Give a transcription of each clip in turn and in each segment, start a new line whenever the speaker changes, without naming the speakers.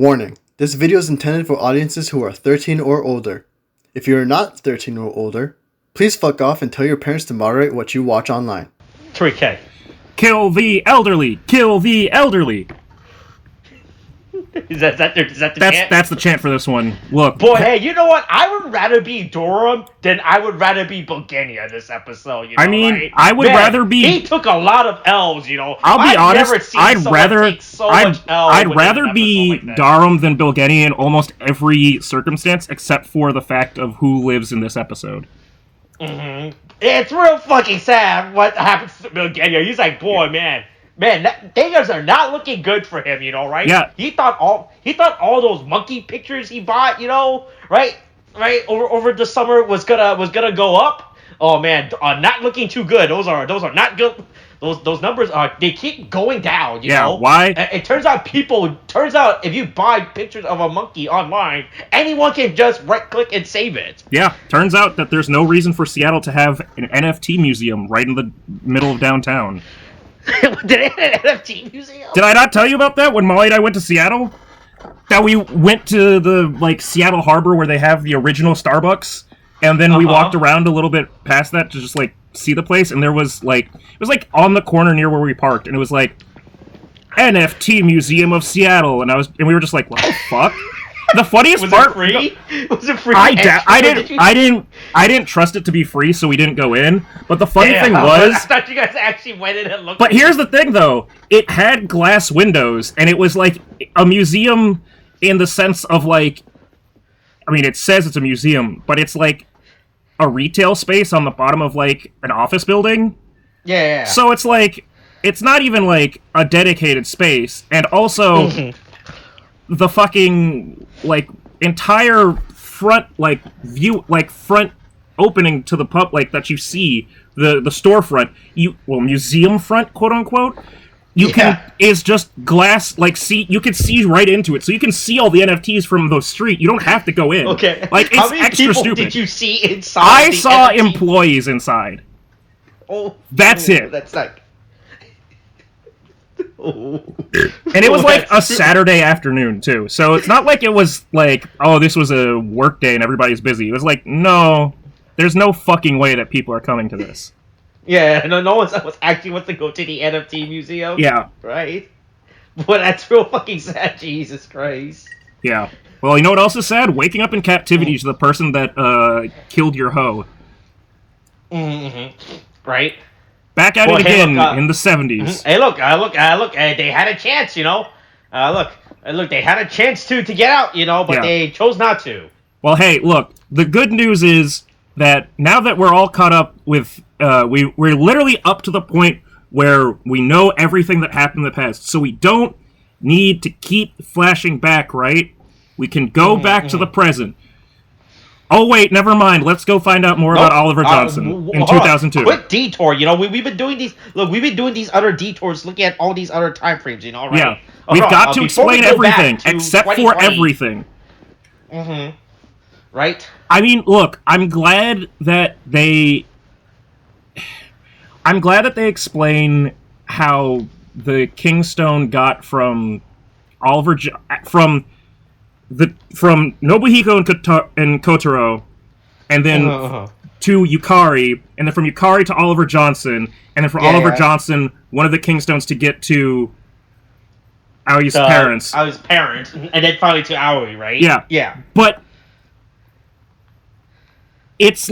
Warning, this video is intended for audiences who are 13 or older. If you are not 13 or older, please fuck off and tell your parents to moderate what you watch online.
3K.
Kill the elderly! Kill the elderly!
Is that the chant?
That's the chant for this one. Look.
Boy, hey, you know what? I would rather be Durham than I would rather be Bulgaria this episode, you know,
I mean,
right?
I would rather be...
He took a lot of L's, you know.
I'll be honest, I'd rather
be
like Durham than Bulgaria in almost every circumstance, except for the fact of who lives in this episode.
Mm-hmm. It's real fucking sad what happens to Bulgaria. He's like, boy, man, things are not looking good for him, you know, right?
Yeah.
He thought all those monkey pictures he bought, you know, right, over the summer was gonna go up. Oh man, not looking too good. Those are not good. Those numbers they keep going down. You know
why?
It turns out if you buy pictures of a monkey online, anyone can just right click and save it.
Yeah, turns out that there's no reason for Seattle to have an NFT museum right in the middle of downtown.
Did it have an NFT museum?
Did I not tell you about that when Molly and I went to Seattle? That we went to the Seattle Harbor where they have the original Starbucks, and then we walked around a little bit past that to just see the place, and there was it was on the corner near where we parked, and it was NFT Museum of Seattle, and we were just like, what the fuck? The funniest part
was it free? Was it free?
I didn't trust it to be free, so we didn't go in. But the funny thing was,
I thought you guys actually went in and looked.
But here's the thing, though: it had glass windows, and it was like a museum in the sense of I mean, it says it's a museum, but it's like a retail space on the bottom of an office building.
Yeah.
So it's not even a dedicated space, and also. The fucking entire front view front opening to the pub that you see the storefront museum front quote unquote is just glass you can see right into it, so you can see all the NFTs from the street. You don't have to go in.
Okay,
it's
how many
extra
people
stupid.
Did you see inside?
I saw
NFT?
Employees inside. That's it.
That's
And it was a Saturday afternoon too, so it's not like it was this was a work day and everybody's busy. It was no, there's no fucking way that people are coming to this.
Yeah, no one actually wants to go to the NFT museum.
Yeah,
right. But that's real fucking sad. Jesus Christ.
Yeah. Well, you know what else is sad? Waking up in captivity to the person that killed your hoe.
Mm-hmm. Right.
Back at it again in the 70s.
Hey, look, they had a chance, you know. Look, they had a chance to get out, you know, but they chose not to.
Well, hey, look, the good news is that now that we're all caught up with, we're literally up to the point where we know everything that happened in the past, so we don't need to keep flashing back, right? We can go back to the present. Oh wait, never mind. Let's go find out more about Oliver Johnson in 2002.
Quick detour, you know. We've been doing these. Look, we've been doing these other detours, looking at all these other time frames, you know. Right?
Yeah, we've got to explain everything except for everything.
Mm-hmm. Right.
I mean, look, I'm glad that they explain how the Kingstone got from from Nobuhiko and Kotaro, and then to Yukari, and then from Yukari to Oliver Johnson, and then from Oliver Johnson, one of the Kingstones to get to Aoi's parents.
Aoi's parents, and then finally to Aoi, right?
Yeah.
Yeah.
But it's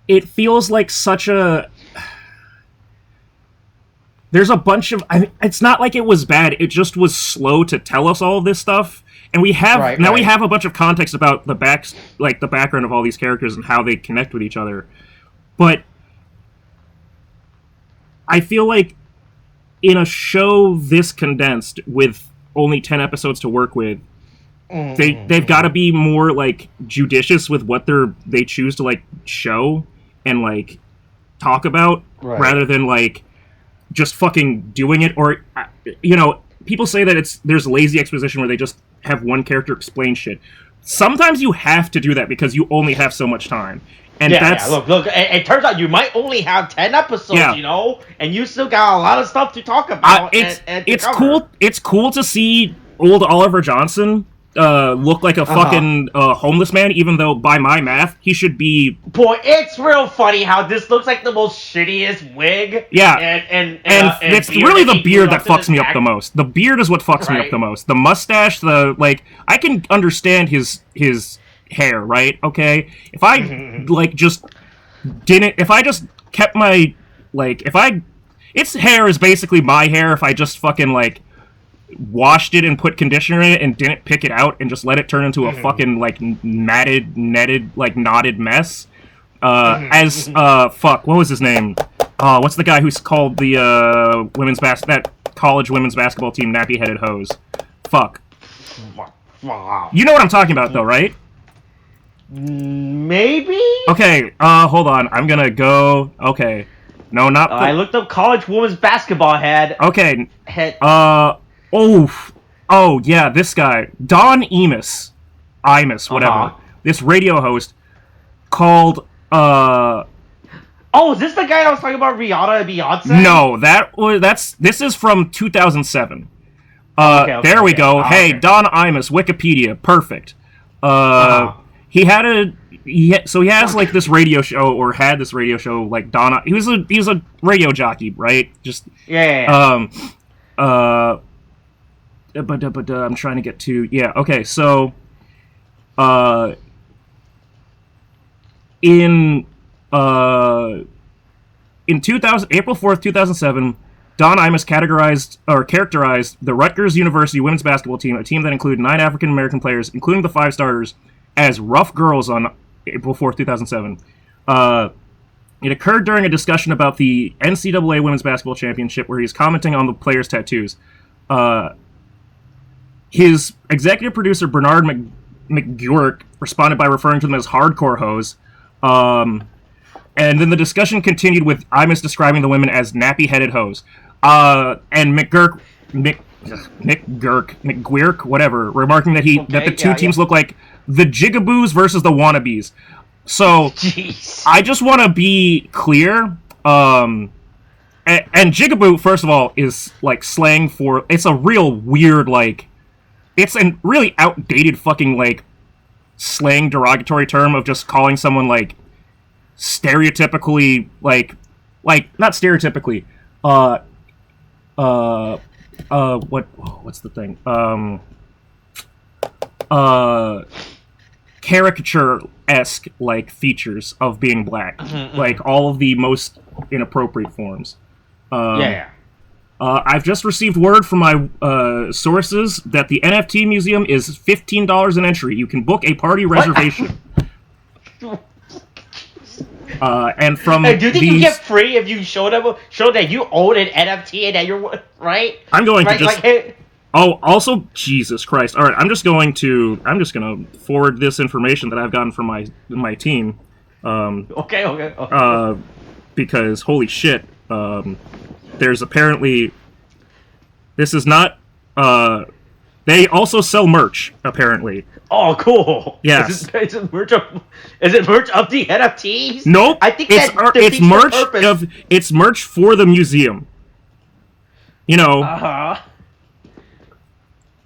it feels like such a... There's a bunch of... it's not like it was bad, it just was slow to tell us all of this stuff. And we have... we have a bunch of context about the background of all these characters and how they connect with each other. But I feel like in a show this condensed, with only 10 episodes to work with, they've got to be more, judicious with what they choose to, show and, talk about, rather than, just fucking doing it. Or, people say that there's lazy exposition where they just have one character explain shit. Sometimes you have to do that because you only have so much time. And that's
Look. It turns out you might only have 10 episodes,
Yeah.
you know, and you still got a lot of stuff to talk about. And to
it's
cover.
cool. It's cool to see old Oliver Johnson look like a fucking homeless man, even though by my math he should be.
Boy, it's real funny how this looks like the most shittiest wig.
Yeah,
and
it's really the beard that fucks me up the most. The beard is what fucks me up the most. The mustache, I can understand his hair, right? Okay, if I if I just kept my its hair is basically my hair. If I just fucking washed it and put conditioner in it and didn't pick it out and just let it turn into a fucking netted knotted mess. What was his name? What's the guy who's called the that college women's basketball team nappy headed hose? Fuck. You know what I'm talking about though, right?
Maybe?
Okay, hold on. I'm gonna go. Okay. No, not.
I looked up college women's basketball head.
Okay.
Head.
Oh, yeah, this guy. Don Imus, whatever. This radio host called,
Oh, is this the guy I was talking about, Rihanna and Beyonce?
No, this is from 2007. There we go. Hey, okay. Don Imus, Wikipedia, perfect. He has this radio show, or had this radio show, Don. He was a radio jockey, right? Just But I'm trying to get to okay. So, in 2000, April 4th, 2007, Don Imus characterized the Rutgers University women's basketball team, a team that included 9 African American players, including the 5 starters, as rough girls on April 4th, 2007. It occurred during a discussion about the NCAA Women's Basketball Championship, where he's commenting on the players' tattoos. His executive producer, Bernard McGurk, responded by referring to them as hardcore hoes. And then the discussion continued with Imus describing the women as nappy-headed hoes. And McGurk, whatever, remarking that that the two teams look like the Jigaboos versus the Wannabes. So, jeez. I just want to be clear. And Jigaboo, first of all, is slang for. It's a real weird it's a really outdated fucking slang derogatory term of just calling someone stereotypically not stereotypically what's the thing caricature-esque features of being black, all of the most inappropriate forms. I've just received word from my sources that the NFT museum is $15 an entry. You can book a party reservation. And from
do you think you get free if you show that you own an NFT and that you're right?
I'm going to just. Oh, also, Jesus Christ! All right, I'm just gonna forward this information that I've gotten from my team.
Okay.
Because holy shit, there's apparently this is not. They also sell merch apparently.
Oh, cool.
Yes.
Is it merch of the NFTs?
Nope.
I think
it's merch it's merch for the museum. You know.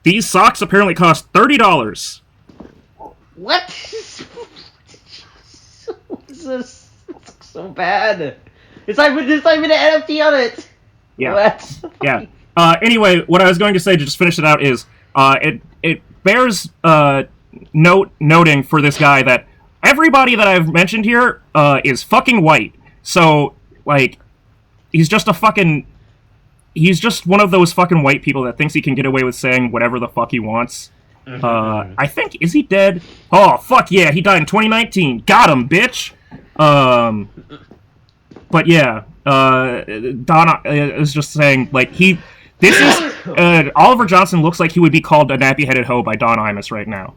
These socks apparently cost $30.
What? What is this? It's so bad. It's there's not even an NFT on it.
Yeah.
What?
Yeah. Anyway, what I was going to say to just finish it out is, it bears noting for this guy that everybody that I've mentioned here is fucking white. So he's just one of those fucking white people that thinks he can get away with saying whatever the fuck he wants. I think, is he dead? Oh, fuck yeah, he died in 2019. Got him, bitch! But yeah, Donna is just saying, Oliver Johnson looks like he would be called a nappy-headed hoe by Don Imus right now.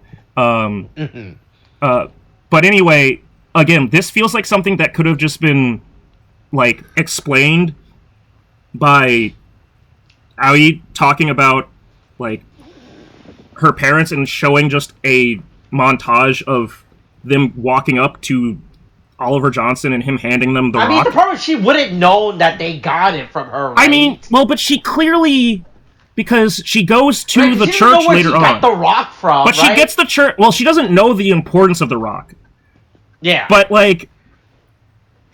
But anyway, again, this feels like something that could have just been, explained by Aoi talking about her parents and showing just a montage of them walking up to Oliver Johnson and him handing them the
I
rock.
mean, the problem is she wouldn't know that they got it from her, right?
I mean, well, but she clearly, because she goes to
Right,
the
she doesn't
church
know where
later
she
on.
got the rock from,
But she
right?
gets the church. Well, she doesn't know the importance of the rock.
Yeah.
But like,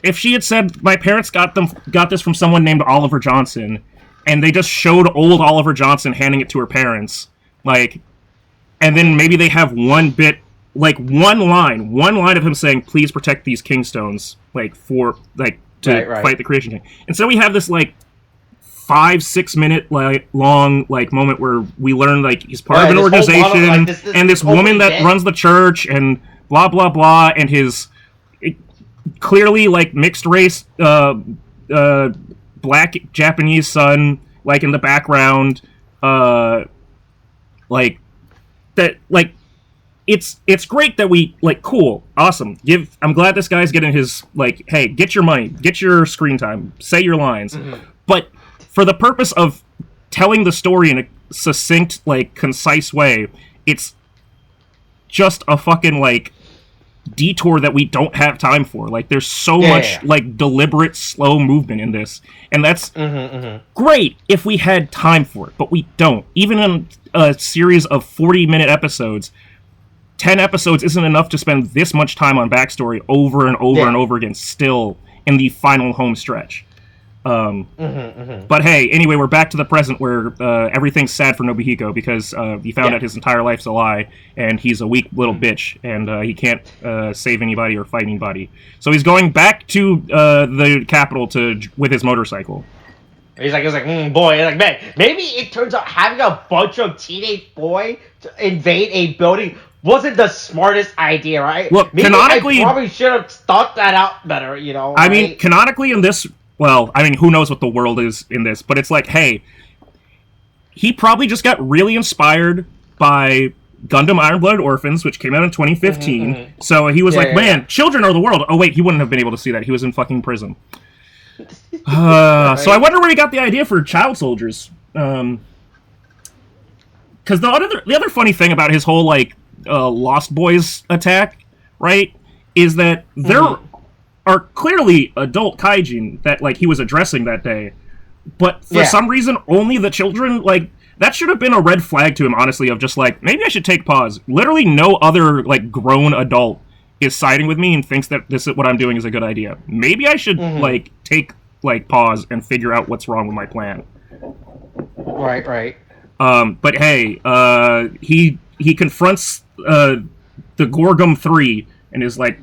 if she had said my parents got this from someone named Oliver Johnson, and they just showed old Oliver Johnson handing it to her parents, like, and then maybe they have one bit, like one line of him saying, "Please protect these kingstones," like for like to fight the Creation King. And so we have this like 5-6 minute like long like moment where we learn like he's part of an organization and this woman that runs the church and blah blah blah, and his clearly like mixed race black Japanese son like in the background, like that, like it's great that we like cool, awesome. I'm glad this guy's getting his like, hey, get your money, get your screen time, say your lines. But for the purpose of telling the story in a succinct, like concise way, it's just a fucking like detour that we don't have time for. Like there's so much like deliberate slow movement in this, and that's great if we had time for it, but we don't. Even in a series of 40-minute episodes, 10 episodes isn't enough to spend this much time on backstory over and over and over again still in the final home stretch. But hey, anyway, we're back to the present where everything's sad for Nobuhiko because he found out his entire life's a lie, and he's a weak little bitch, and he can't save anybody or fight anybody. So he's going back to the capital with his motorcycle.
He's like, boy, he's like, man, maybe it turns out having a bunch of teenage boys to invade a building wasn't the smartest idea, right?
Look,
maybe
canonically,
I probably should have thought that out better, you know.
I mean, canonically in this. Well, I mean, who knows what the world is in this, but it's like, hey, he probably just got really inspired by Gundam Iron-Blooded Orphans, which came out in 2015, so he was man, children are the world. Oh, wait, he wouldn't have been able to see that. He was in fucking prison. Right. So I wonder where he got the idea for child soldiers. Because the other funny thing about his whole, like, Lost Boys attack, right, is that there are clearly adult kaijin that like he was addressing that day, but for some reason only the children. Like that should have been a red flag to him, honestly, of just like, maybe I should take pause. Literally no other like grown adult is siding with me and thinks that this is what I'm doing is a good idea. Maybe I should like take like pause and figure out what's wrong with my plan.
Right.
But hey, he confronts the Gorgum 3 and is like,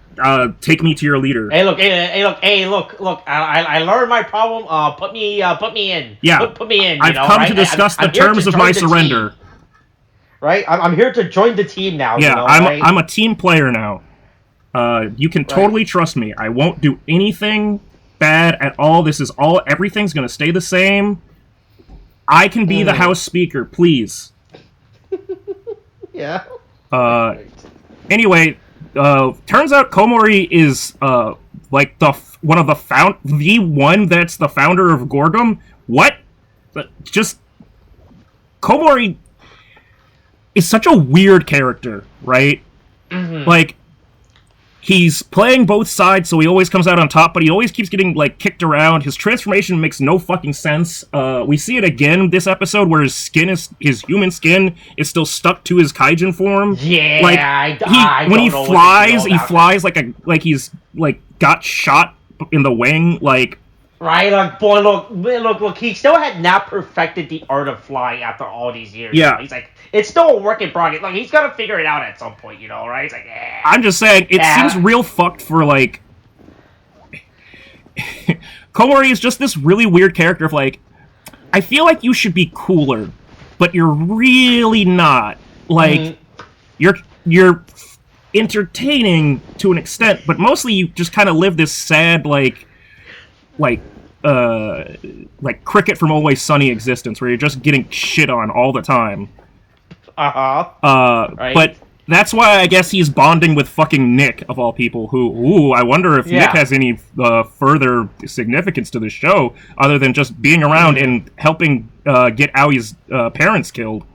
take me to your leader.
Hey, look. I learned my problem. Put me in.
Yeah.
Put me in.
I've come to discuss the terms of my surrender.
Right. I'm here to join the team now.
Yeah.
You know,
I'm a team player now. You can totally trust me. I won't do anything bad at all. Everything's gonna stay the same. I can be the House Speaker, please.
Yeah.
Anyway. Turns out Komori is like the one that's the founder of Gorgum. What? Just Komori is such a weird character, right? Like he's playing both sides, so he always comes out on top, but he always keeps getting like kicked around. His transformation makes no fucking sense. We see it again this episode where his human skin is still stuck to his kaijin form.
Yeah,
like when he flies like he's like got shot in the wing, like.
Right, like, boy, look, he still had not perfected the art of flying after all these years.
Yeah.
You know? He's like, it's still a work in progress. Like, he's gotta figure it out at some point, you know, right? It's like,
I'm just saying, it seems real fucked for, like... Komori is just this really weird character of, like, I feel like you should be cooler, but you're really not. Like, you're entertaining to an extent, but mostly you just kind of live this sad, like Cricket from Always Sunny existence where you're just getting shit on all the time. Right. But that's why I guess he's bonding with fucking Nick, of all people, who, I wonder if Nick has any further significance to the show, other than just being around and helping get Aoi's parents killed.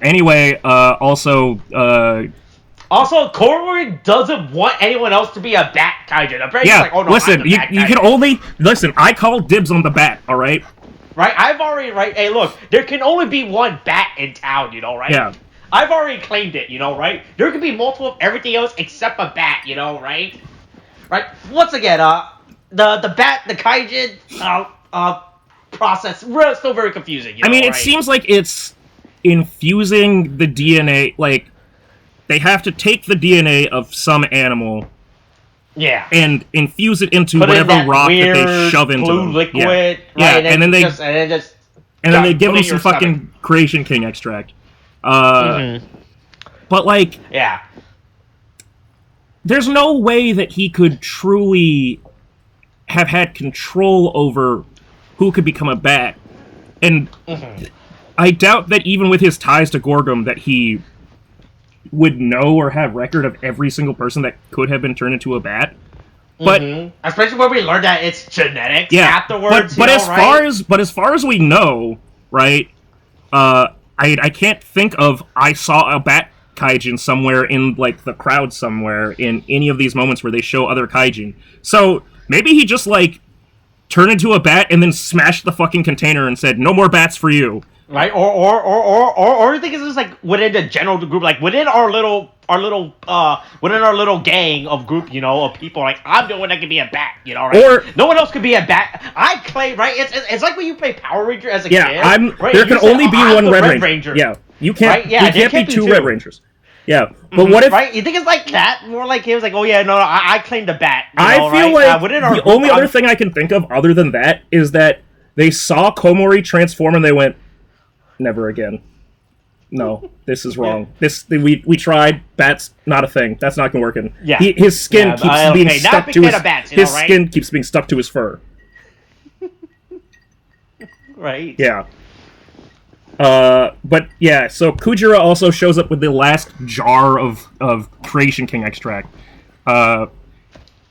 Anyway, also,
Also, Koromori doesn't want anyone else to be a bat kaijin. Apparently,
Yeah,
he's like, oh no,
listen,
I'm the bat
you can
kaijin.
only... Listen, I call dibs on the bat, alright?
Right? I've already, right? Hey, look, there can only be one bat in town, you know, right?
Yeah.
I've already claimed it, you know, right? There could be multiple of everything else except a bat, you know, right? Right? Once again, the bat, the kaijin, process, still very confusing, you know,
I mean, it
right?
seems like it's infusing the DNA, like, they have to take the DNA of some animal
Yeah.
and infuse it into
Put in
whatever
that
rock that they
weird
shove into
blue
them.
liquid,
yeah.
right?
Yeah, and then they
just
give
put
them
in
some
your
fucking
stomach.
Creation King extract.
Mhm.
But like,
Yeah.
there's no way that he could truly have had control over who could become a bat. And I doubt that even with his ties to Gorgum that he would know or have record of every single person that could have been turned into a bat. But
especially when we learned that it's genetics afterwards.
But as far as we know, right? I can't think of I saw a bat kaijin somewhere in like the crowd somewhere in any of these moments where they show other kaijin. So maybe he just like turned into a bat and then smashed the fucking container and said, "No more bats for you."
Right, or you think it's just like within the general group, like within our little gang of group, you know, of people. Like I'm the one that can be a bat, you know, right?
Or
no one else could be a bat. I claim, right? It's like when you play Power Ranger as a kid. Right?
There can
You say,
only be
I'm
one
the
Red Ranger. Yeah, you can't.
Right? Yeah,
there can't be two Red Rangers. Yeah, but what if?
Right? You think it's like that? More like he was like, oh yeah, no, I claim the bat.
I feel like
within our
the
group,
only other thing I can think of other than that is that they saw Komori transform and they went, "Never again. No, this is wrong. We tried. Bats not a thing. That's not gonna work."
Yeah,
his skin keeps being stuck to his
bats,
his skin keeps being stuck to his fur.
Right.
Yeah. But yeah, so Kujira also shows up with the last jar of Creation King extract.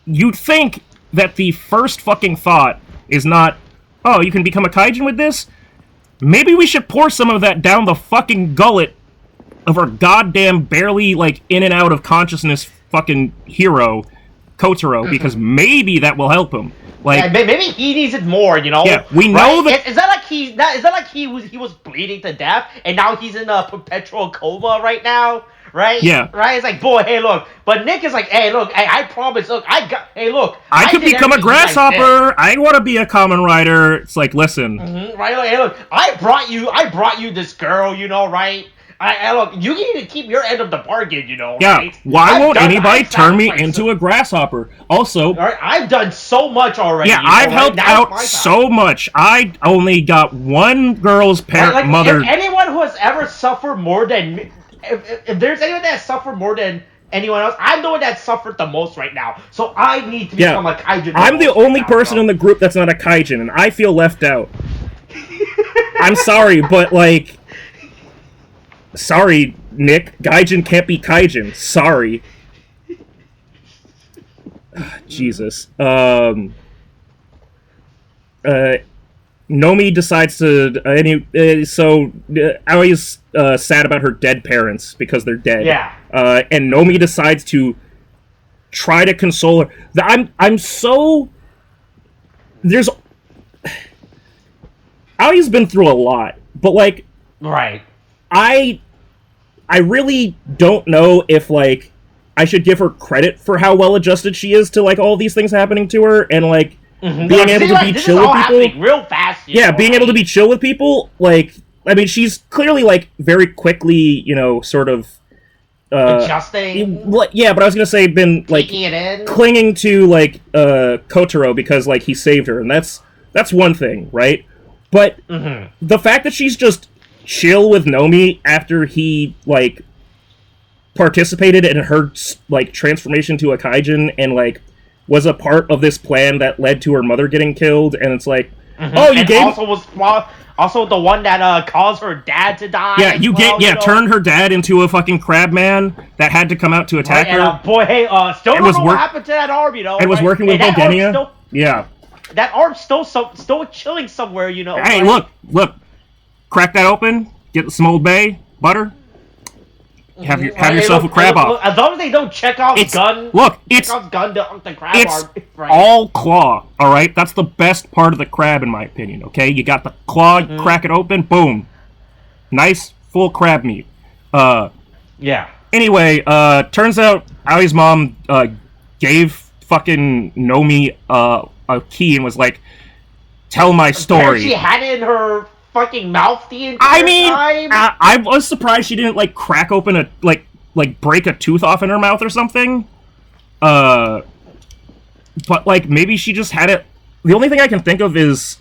You'd think that the first fucking thought is not, oh, you can become a kaijin with this? Maybe we should pour some of that down the fucking gullet of our goddamn barely, like, in and out of consciousness fucking hero, Kotaro, because maybe that will help him. Like,
yeah, maybe he needs it more, you know.
Yeah, we know that.
Is that like he was bleeding to death and now he's in a perpetual coma right now? Right?
Yeah.
Right? It's like, boy, hey, look. But Nick is like, hey, look, I promise, look,
I could become a grasshopper. I want to be a Kamen Rider. It's like, listen.
Right? Like, hey, look, I brought you this girl, you know, right? Look, you need to keep your end of the bargain, you know,
yeah,
right?
Why won't anybody turn me into a grasshopper? Also,
all right, I've done so much already.
Yeah, I've helped out so much. I only got one girl's mother.
If anyone who has ever suffered more than me, if there's anyone that has suffered more than anyone else, I'm the one that suffered the most right now. So I need to become a kaijin.
I'm the only person in the group that's not a kaijin, and I feel left out. I'm sorry, but like... Sorry, Nick. Gaijin can't be kaijin. Sorry. Jesus. Nomi decides to... Aoi's sad about her dead parents because they're dead.
Yeah.
And Nomi decides to try to console her. I'm so... There's... Aoi's been through a lot, but, like...
Right.
I really don't know if, like, I should give her credit for how well-adjusted she is to, like, all these things happening to her, and, like, being able to be chill with people.
Real fast,
yeah, being able to be chill with people, like, I mean, she's clearly, like, very quickly, you know, sort of...
adjusting?
Yeah, but I was gonna say, been, like, clinging to, like, Kotaro because, like, he saved her, and that's one thing, right? But the fact that she's just chill with Nomi after he, like, participated in her, like, transformation to a kaijin and, like, was a part of this plan that led to her mother getting killed, and it's like, oh, you gave...
Also the one that caused her dad to die.
Yeah, turned her dad into a fucking crab man that had to come out to attack her.
And, boy, hey, still don't know what happened to that arm, you know.
It was working with Bogenia. Yeah.
That arm's still chilling somewhere, you know.
Hey, look. Crack that open. Get some Old Bay butter. have yourself a crab off.
As long as they don't check out gun.
Look,
check out gun the crab
it's
are, right?
all claw. All right, that's the best part of the crab, in my opinion. Okay, you got the claw, crack it open, boom, nice full crab meat.
Yeah.
Anyway, turns out Ali's mom gave fucking Nomi a key and was like, "Tell my story."
She had it in her fucking mouth the entire time.
I was surprised she didn't like crack open a like break a tooth off in her mouth or something. But like maybe she just had it. The only thing I can think of is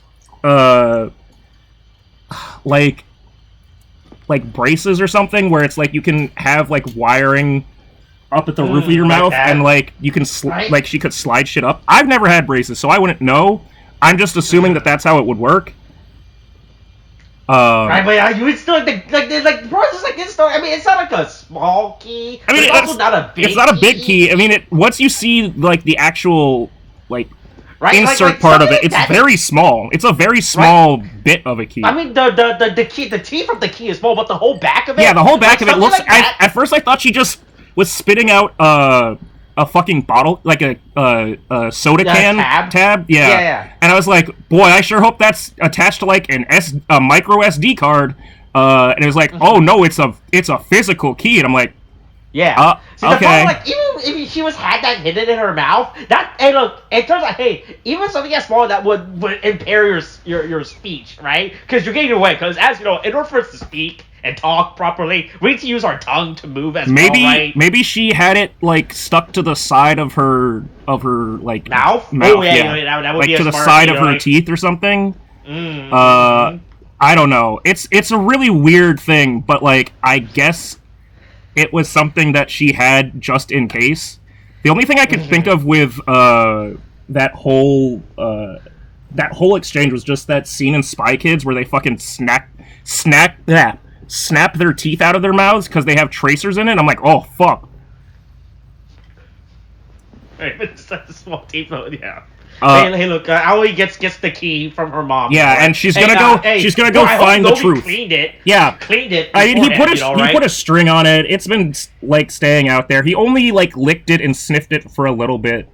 like braces or something, where it's like you can have like wiring up at the roof of your mouth, and like you can like she could slide shit up. I've never had braces, so I wouldn't know. I'm just assuming that that's how it would work.
Right, but you would still like the process like this though. I mean, it's not like a small key. I mean, it's also not a big.
It's not a big key. I mean, once you see like the actual like insert part of it, it's very small. It's a very small bit of a key.
I mean, the key, the teeth of the key is small, but the whole back of it.
Yeah, the whole back of it looks. At first, I thought she just was spitting out a fucking bottle, like a soda can tab. Yeah. And I was like, boy, I sure hope that's attached to like a micro SD card. And it was like, oh no, it's a physical key. And I'm like,
yeah. See, the
okay.
problem, like, even if she had that hidden in her mouth, hey, look, it turns out, hey, even something as small that would impair your speech, right? Because you're getting away. Because as you know, in order for us to speak and talk properly, we need to use our tongue to move as well, right?
Maybe she had it like stuck to the side of her like
mouth.
Oh
yeah, that would
like
be
to the side of her teeth or something. I don't know. It's a really weird thing, but like I guess it was something that she had just in case. The only thing I could think of with that whole exchange was just that scene in Spy Kids where they fucking snap their teeth out of their mouths because they have tracers in it. I'm like, oh fuck.
Right, but it's a small teeth, yeah. Hey, look, Aoi gets the key from her mom.
Yeah, right? And she's gonna go find the truth.
Cleaned it.
Yeah,
cleaned it.
I mean, he put a string on it. It's been like staying out there. He only like licked it and sniffed it for a little bit.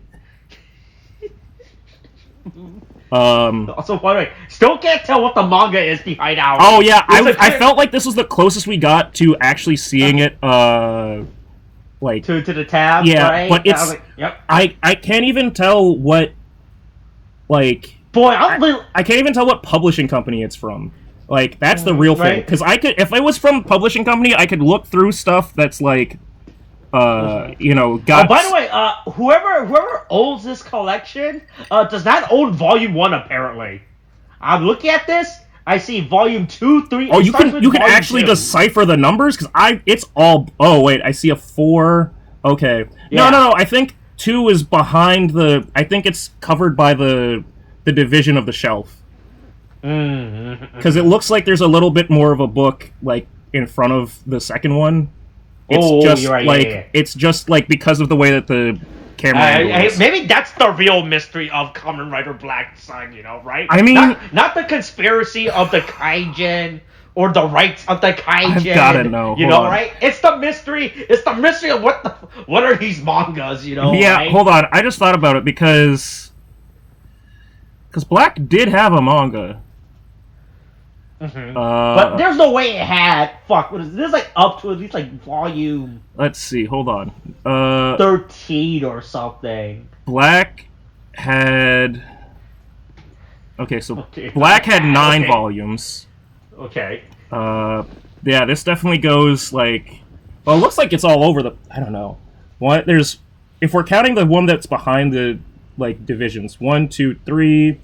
Also, by the way, still can't tell what the manga is behind Aoi.
Oh yeah, I felt like this was the closest we got to actually seeing it. Like
to the tab.
Yeah,
right?
but it's
like, yep.
I can't even tell what. Like,
boy,
I can't even tell what publishing company it's from. Like, that's the real thing. Because if it was from publishing company, I could look through stuff that's like, you know, got.
Oh, by the way, whoever owns this collection does not own Volume 1. Apparently, I'm looking at this. I see Volume 2, 3.
Oh, you can actually decipher the numbers because it's all. Oh wait, I see a 4. Okay, yeah. No. I think 2 is behind the. I think it's covered by the division of the shelf. Because it looks like there's a little bit more of a book like in front of the second one. It's just
you're right,
like
yeah.
It's just like because of the way that the camera
maybe that's the real mystery of Kamen Rider Black Sun, you know, right?
I mean,
not the conspiracy of the Kaijin or the rights of the Kaijin.
I've gotta know.
You know, right? It's the mystery. It's the mystery of what are these mangas, you know?
Yeah,
right?
Hold on. I just thought about it because Black did have a manga.
But there's no way it had. Fuck, what is this? Like up to at least like volume.
Let's see. Hold on.
13 or something.
Black had. Okay, so Black had 9 volumes.
Okay.
Yeah, this definitely goes like. Well, it looks like it's all over the. I don't know. What there's, if we're counting the one that's behind the like divisions, 1, 2, 3,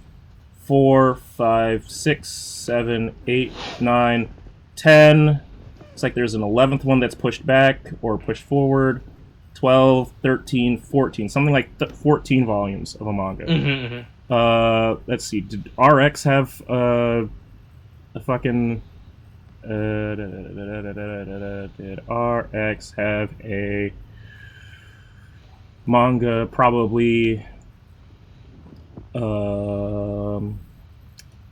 4, 5, 6, 7, 8, 9, 10. It's like there's an 11th one that's pushed back or pushed forward. 12, 13, 14. Something like 14 volumes of a manga. Let's see. Did RX have a fucking... did RX have a manga? Probably...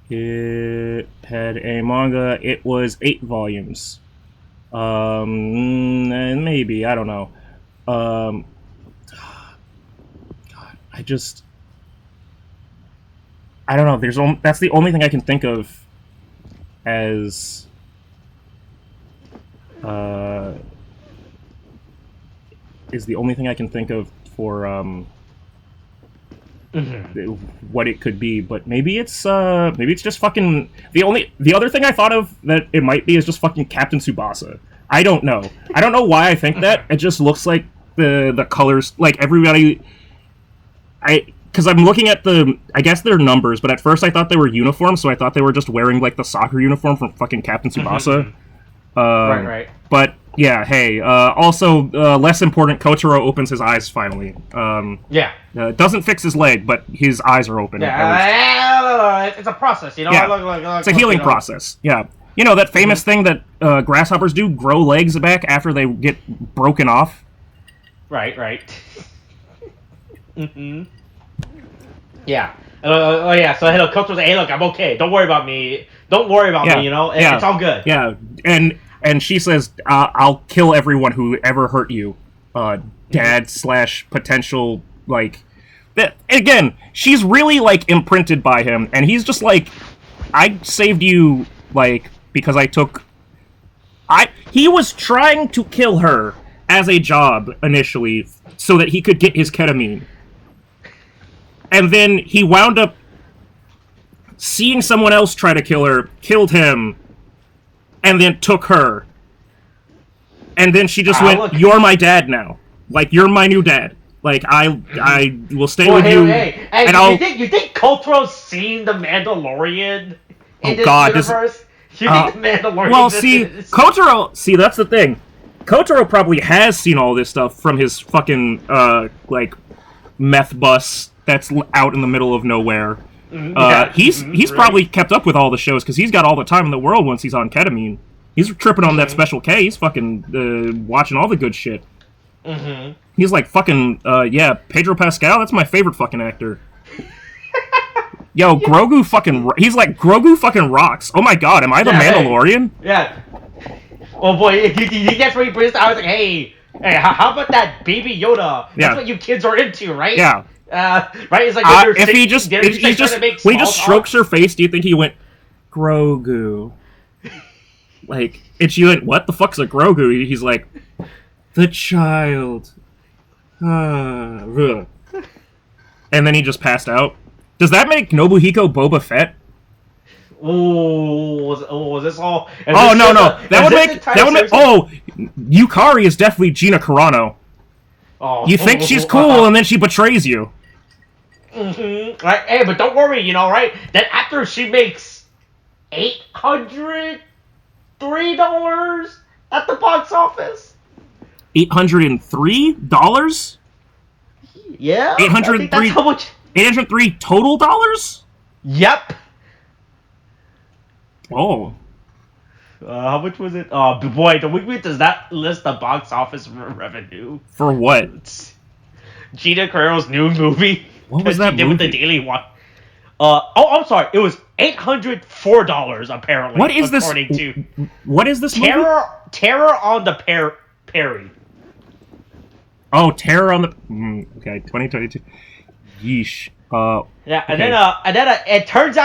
it had a manga. It was 8 volumes. Maybe, I don't know. Um, I just, I don't know. That's the only thing I can think of as, uh, is the only thing I can think of for what it could be. But maybe it's just fucking the other thing I thought of that it might be is just fucking Captain Tsubasa. I don't know. I don't know why I think that. It just looks like the colors, like everybody. Because I'm looking at I guess they're numbers, but at first I thought they were uniforms, so I thought they were just wearing like the soccer uniform from fucking Captain Tsubasa.
Right.
But yeah, hey. Also, less important, Kotaro opens his eyes finally.
Yeah.
Doesn't fix his leg, but his eyes are open.
Yeah, it's a process, you know.
Yeah.
Look,
It's a healing process. Yeah. You know that famous thing that grasshoppers do, grow legs back after they get broken off?
Right. Yeah. Yeah. So Kotaro's like, hey, look, I'm okay. Don't worry about me. Don't worry about me. You know, it's all good.
Yeah. And she says, "I'll kill everyone who ever hurt you, dad / potential like." Again, she's really like imprinted by him, and he's just like, "I saved you like because I took." He was trying to kill her as a job initially, so that he could get his ketamine. And then he wound up seeing someone else try to kill her, killed him, and then took her. And then she just went, "You're my dad now. Like, you're my new dad. Like, I will stay with you."
Hey,
and
you think Kotaro's seen the Mandalorian in this universe? You think the Mandalorian?
Well, Kotaro. See, that's the thing. Kotaro probably has seen all this stuff from his fucking like meth bus that's out in the middle of nowhere. He's probably kept up with all the shows because he's got all the time in the world once he's on ketamine. He's tripping on that Special K. He's fucking watching all the good shit. He's like fucking Pedro Pascal. That's my favorite fucking actor. Yo, Grogu fucking. He's like Grogu fucking rocks. Oh my god, am I the Mandalorian?
Hey. Yeah. Oh boy, you think that's what he brings? I was like, hey, how about that Baby Yoda? That's what you kids are into, right?
Yeah.
Right? It's like
if he just when he just strokes her face, do you think he went Grogu? Like, and she went, "What the fuck's a Grogu?" He's like, "The child." And then he just passed out. Does that make Nobuhiko Boba Fett?
Was this all?
No. That would make. Oh, Yukari is definitely Gina Carano. You think she's cool, and then she betrays you.
Right? Hey, but don't worry, you know, right? Then after she makes $803 at the box office.
$803?
Yeah.
$803.
How much?
$803 total dollars?
Yep.
Oh.
How much was it? Oh boy, the week does that list the box office revenue
for what?
Gina Carano's new movie.
What was that movie?
With the Daily Wire. I'm sorry. It was $804 apparently.
What is this? What is this movie?
Terror on the Perry.
Oh, Terror on the. Okay, 2022. Yeesh.
Yeah, and then it turns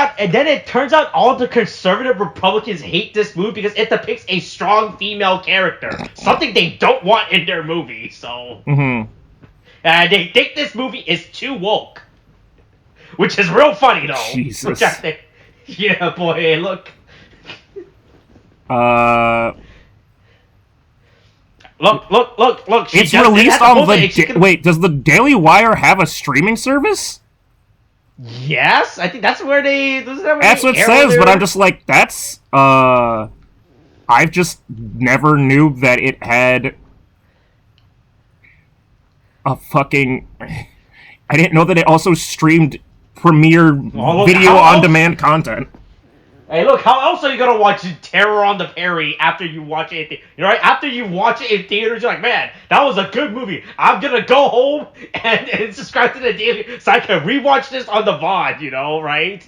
out all the conservative Republicans hate this movie because it depicts a strong female character, something they don't want in their movie. So, they think this movie is too woke, which is real funny though.
Jesus.
Yeah, boy, look. Look.
It's released on the. Wait, does the Daily Wire have a streaming service?
Yes, I think that's where they.
That's what it says, but I'm just like, that's. I've just never knew that it had a fucking. I didn't know that it also streamed premiere video on demand content.
Hey, look, how else are you gonna watch Terror on the Perry after you watch it? You know, right? After you watch it in theaters, you're like, man, that was a good movie. I'm gonna go home and subscribe to the Daily so I can rewatch this on the VOD, you know, right?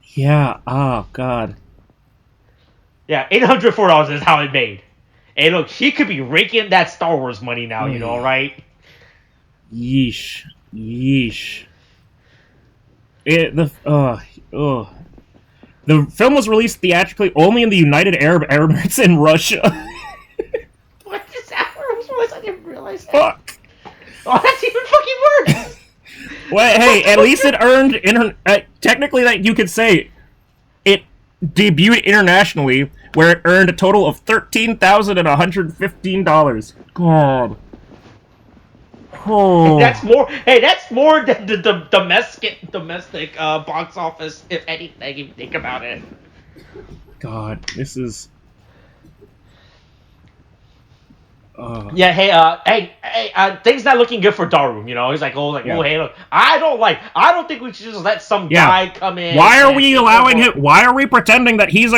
Yeah, oh, God.
Yeah, $804 is how it made. Hey, look, he could be raking that Star Wars money now, you know, right?
Yeesh. The film was released theatrically only in the United Arab Emirates and Russia.
What is that? I didn't realize that.
Fuck.
Oh, that's even fucking worse.
Well, hey, at least it earned technically that you could say it debuted internationally, where it earned a total of $13,115. God. Oh.
That's more. Hey, that's more than the domestic box office, if anything. If you think about it.
God, this is.
Yeah, hey, things not looking good for Darum. You know, he's like, oh, hey, look, I don't think we should just let some guy come in.
Why are we allowing him? Why are we pretending that he's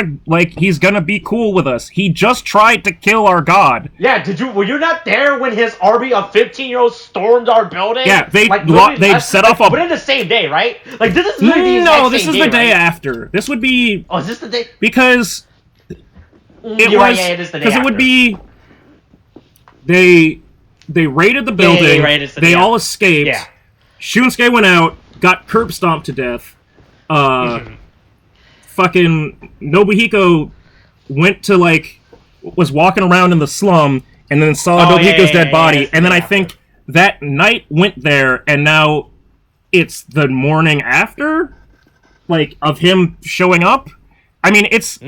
he's gonna be cool with us? He just tried to kill our god.
Yeah, were you not there when his army of 15-year-olds stormed our building?
Yeah, they've set off
within the same day, right? Like this is literally
this is the day after. This would be.
Oh, is this the day?
Because it is the day. Because it would be. They raided the building. They all escaped.
Yeah.
Shunsuke went out, got curb stomped to death. Fucking Nobuhiko went to was walking around in the slum and then saw Nobuhiko's dead body. And then I think that night went there, and now it's the morning after, of him showing up. I mean, it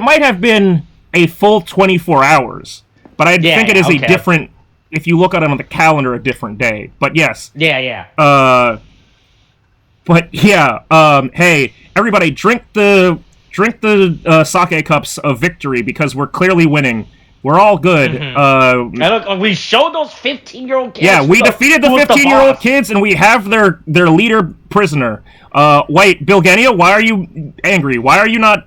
might have been a full 24 hours. But I think it is a different, if you look at it on the calendar, a different day. But yes.
Yeah.
But yeah, hey, everybody, drink the sake cups of victory because we're clearly winning. We're all good.
Mm-hmm. Look, we showed those 15-year-old kids.
Yeah, we defeated the 15-year-old kids, and we have their leader prisoner. Wait, Bilgenia, why are you angry? Why are you not?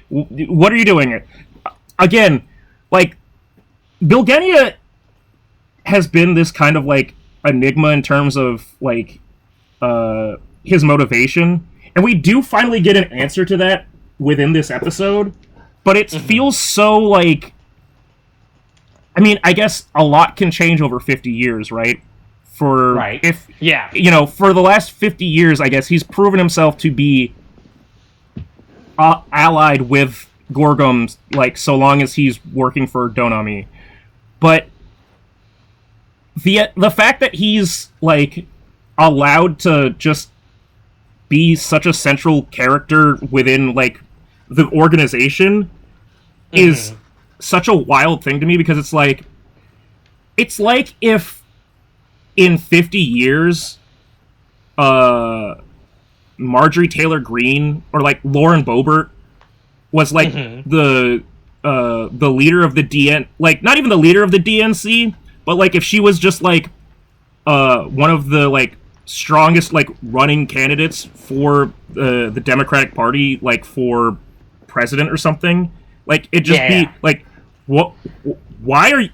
What are you doing? Again, Bilgenia has been this kind of enigma in terms of his motivation, and we do finally get an answer to that within this episode, but it feels so I mean, I guess a lot can change over 50 years, right? For the last 50 years, I guess he's proven himself to be allied with Gorgum, so long as he's working for Donami. But the fact that he's allowed to just be such a central character within the organization is such a wild thing to me, because it's like if in 50 years Marjorie Taylor Greene or Lauren Boebert was the leader of the DN, not even the leader of the DNC, but if she was just one of the strongest running candidates for the Democratic Party, for president or something, it just what? Why are you,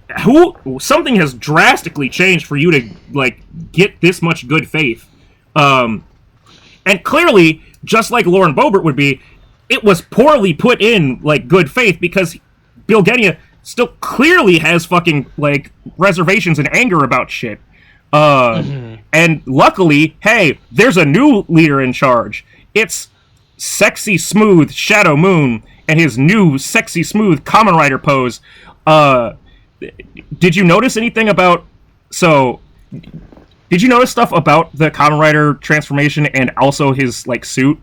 something has drastically changed for you to get this much good faith, and clearly, just like Lauren Boebert would be, it was poorly put in good faith, because Bilgenia still clearly has fucking reservations and anger about shit. And luckily, hey, there's a new leader in charge. It's Sexy Smooth Shadow Moon and his new Sexy Smooth Kamen Rider pose. Did you notice anything about... Did you notice stuff about the Kamen Rider transformation and also his suit?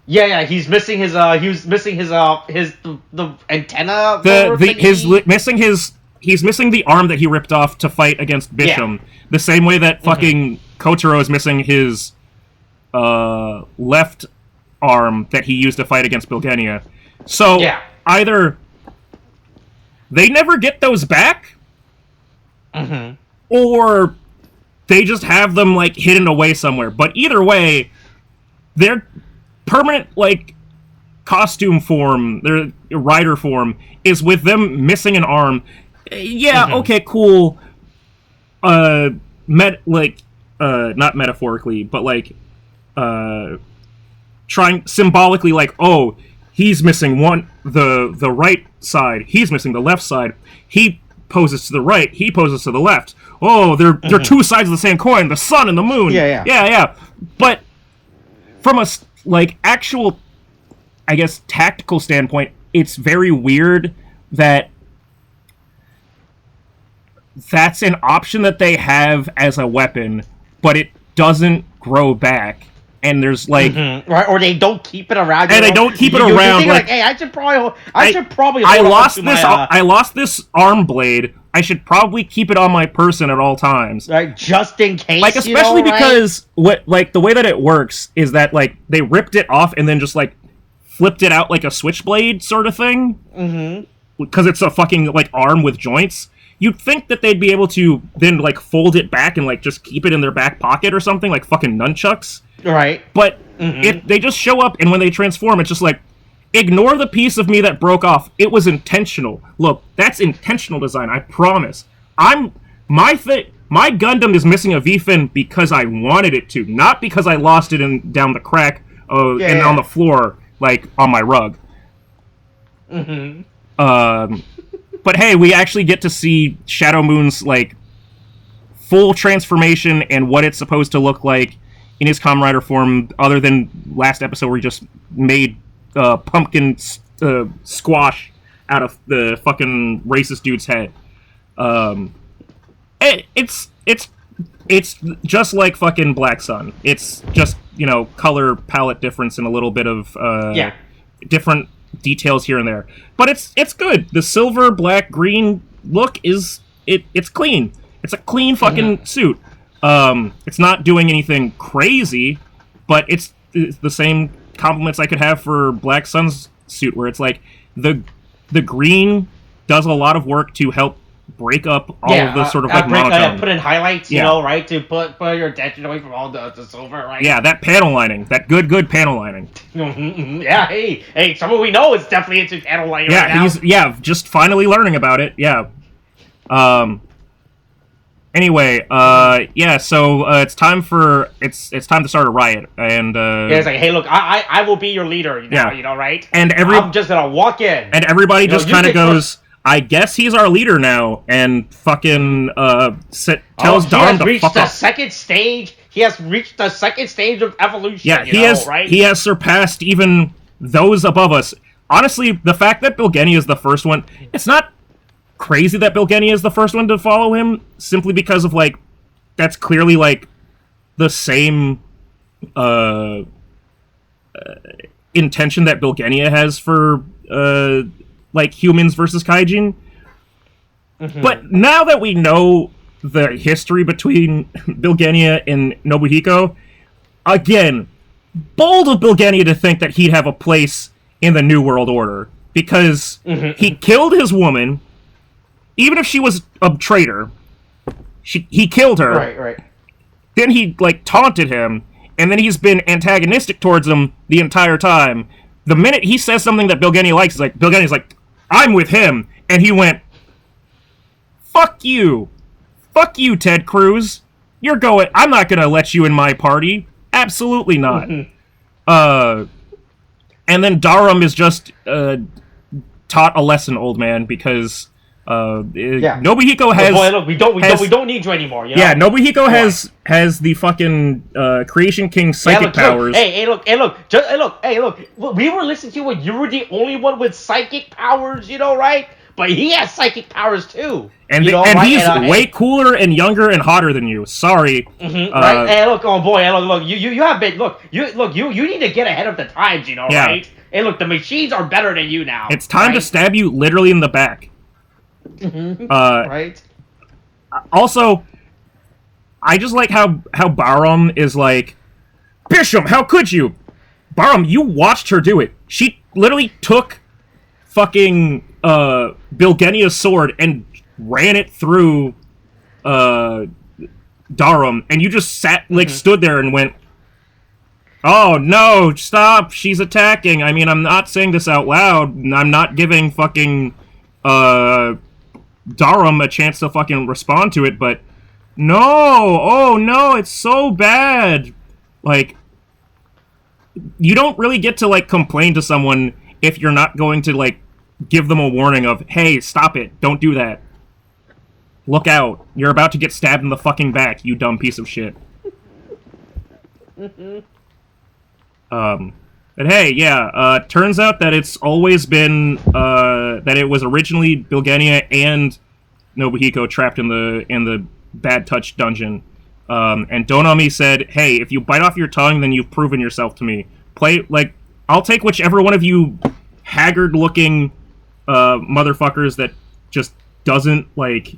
Yeah, he's missing his the antenna.
He's missing the arm that he ripped off to fight against Bisham. Yeah. The same way that fucking Kotaro is missing his left arm that he used to fight against Bilgenia. So either they never get those back, or they just have them hidden away somewhere. But either way, they're permanent costume form, their rider form is with them missing an arm. Okay, cool. Not metaphorically, but trying symbolically, he's missing the right side, he's missing the left side. He poses to the right, he poses to the left. Oh, they're two sides of the same coin, the sun and the moon. Yeah. But from a actual, I guess, tactical standpoint, it's very weird that that's an option that they have as a weapon, but it doesn't grow back. And there's right,
or they don't keep it around.
And they don't keep it around.
Hey, I should probably.
I lost this arm blade. I should probably keep it on my person at all times,
right? Just in case.
Especially because the way that it works is that they ripped it off and then just flipped it out like a switchblade sort of thing. Because it's a fucking arm with joints. You'd think that they'd be able to then fold it back and just keep it in their back pocket or something, like fucking nunchucks.
Right.
But they just show up, and when they transform, it's just ignore the piece of me that broke off. It was intentional. Look, that's intentional design, I promise. My Gundam is missing a V-fin because I wanted it to, not because I lost it down the crack on the floor, on my rug. But hey, we actually get to see Shadow Moon's full transformation and what it's supposed to look like in his Kamen Rider form, other than last episode where he just made pumpkin squash out of the fucking racist dude's head. It's just like fucking Black Sun. It's just, color palette difference and a little bit of different details here and there. But it's good. The silver, black, green look it's clean. It's a clean fucking suit. It's not doing anything crazy, but it's the same compliments I could have for Black Sun's suit, where it's the green does a lot of work to help break up all of the sort of monotone.
Put in highlights, right, to put your attention away from all the silver, right?
Yeah, that panel lining, that good panel lining.
Yeah, hey, someone we know is definitely into panel lining right now.
He's just finally learning about it. Yeah. Anyway, so it's time to start a riot, and
it's hey, look, I will be your leader now, right?
And
I'm just gonna walk in,
and everybody just kind of goes, I guess he's our leader now, and fucking tells Dom to fuck off.
He has reached the second stage of evolution.
Yeah, he has surpassed even those above us. Honestly, the fact that Bilgenia is the first one, it's not crazy that Bilgenia is the first one to follow him, simply because of that's clearly the same intention that Bilgenia has for humans versus Kaijin. But now that we know the history between Bilgenia and Nobuhiko, again, bold of Bilgenia to think that he'd have a place in the New World Order, because he killed his woman. Even if she was a traitor, he killed her.
Right.
Then he taunted him, and then he's been antagonistic towards him the entire time. The minute he says something that Bilgenia likes, Bilgenia's I'm with him, and he went, fuck you, Ted Cruz. I'm not gonna let you in my party. Absolutely not. And then Darum is just taught a lesson, old man, because Nobuhiko has.
Boy, look, we don't need you anymore.
Yeah, Nobuhiko has the fucking Creation King psychic powers.
Look. We were listening to you when you were the only one with psychic powers, right? But he has psychic powers too.
And he's way cooler and younger and hotter than you. Sorry.
Right? Hey, look, oh boy, look. You have been. You need to get ahead of the times, right? Hey, look, the machines are better than you now.
It's time to stab you literally in the back.
Right.
Also, I just like how Barum is Bisham, how could you? Barum, you watched her do it. She literally took fucking Bilgenia's sword and ran it through Darum, and you just stood there and went, oh no, stop, she's attacking. I mean, I'm not saying this out loud. I'm not giving fucking Darum a chance to fucking respond to it, but oh no, it's so bad. You don't really get to complain to someone if you're not going to, like, give them a warning of, hey, stop it, don't do that. Look out, you're about to get stabbed in the fucking back, you dumb piece of shit. But hey, yeah, turns out that it's always been, that it was originally Bilgenia and Nobuhiko trapped in the Bad Touch dungeon. And Donami said, hey, if you bite off your tongue, then you've proven yourself to me. I'll take whichever one of you haggard-looking, motherfuckers that just doesn't, like,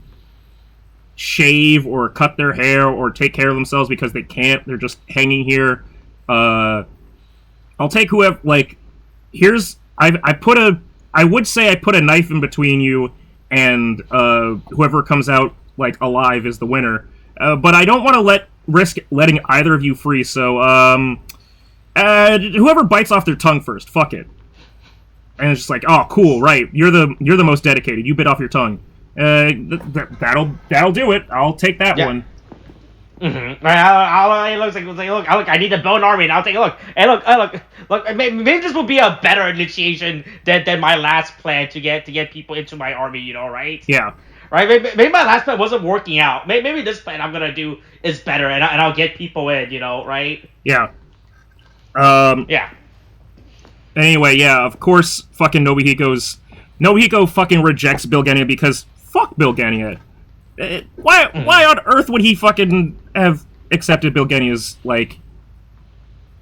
shave or cut their hair or take care of themselves because they can't, they're just hanging here. I'll take whoever, like, I would say I put a knife in between you, and whoever comes out, like, alive is the winner. But I don't want to risk letting either of you free, so, whoever bites off their tongue first, fuck it. And it's just like, oh, cool, right, you're the most dedicated, you bit off your tongue. That'll do it, I'll take that one.
Mm-hmm. Look, I need to build an army, and I'll take a look. Hey, look. Maybe this will be a better initiation than my last plan to get people into my army. You know, right?
Yeah.
Right. Maybe my last plan wasn't working out. Maybe this plan I'm gonna do is better, and I'll get people in. You know, right?
Yeah.
Yeah.
Anyway, yeah. Of course, fucking Nobuhiko fucking rejects Bilgenia because fuck Bilgenia. Why on earth would he fucking have accepted Bilgenia's, like,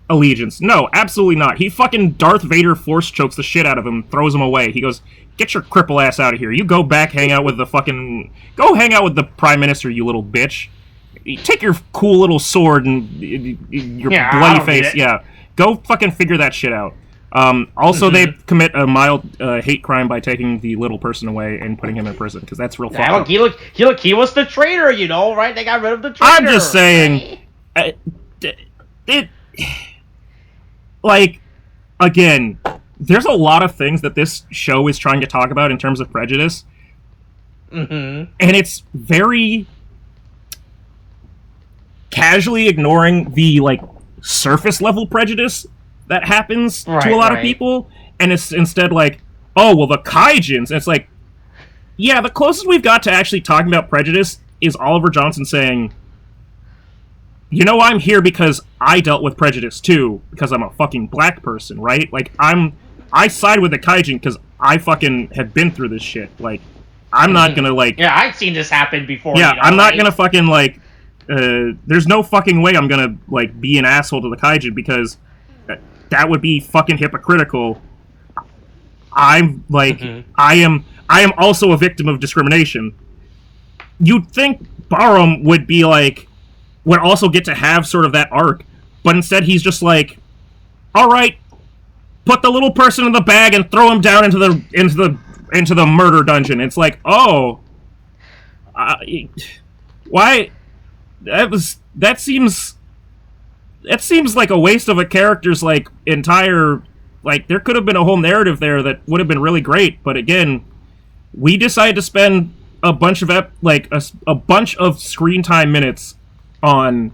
allegiance? No, absolutely not. He fucking Darth Vader force chokes the shit out of him, throws him away. He goes, get your cripple ass out of here. You go back, hang out with the Prime Minister, you little bitch. Take your cool little sword and your bloody face. Yeah, go fucking figure that shit out. Also, they commit a mild hate crime by taking the little person away and putting him in prison, because that's real fucked up.
He was the traitor, you know, right? They got rid of the traitor.
I'm just saying, like, again, there's a lot of things that this show is trying to talk about in terms of prejudice, and it's very casually ignoring the, like, surface level prejudice that happens to a lot of people, and it's instead like, oh, well, the Kaijins. And it's like, yeah, the closest we've got to actually talking about prejudice is Oliver Johnson saying, you know, I'm here because I dealt with prejudice too, because I'm a fucking black person, right? Like, I side with the Kaijin because I fucking have been through this shit. Like, I'm not gonna, like...
Yeah, I've seen this happen before.
Yeah,
you know,
I'm not gonna fucking, like... there's no fucking way I'm gonna, like, be an asshole to the Kaijin, because... that would be fucking hypocritical. I'm, like, I am also a victim of discrimination. You'd think Barum would be, like, would also get to have sort of that arc, but instead he's just like, alright, put the little person in the bag and throw him down into the murder dungeon. It's like, oh, why? That seems like a waste of a character's, like, entire, like, there could have been a whole narrative there that would have been really great, but again, we decided to spend a bunch of a bunch of screen time minutes on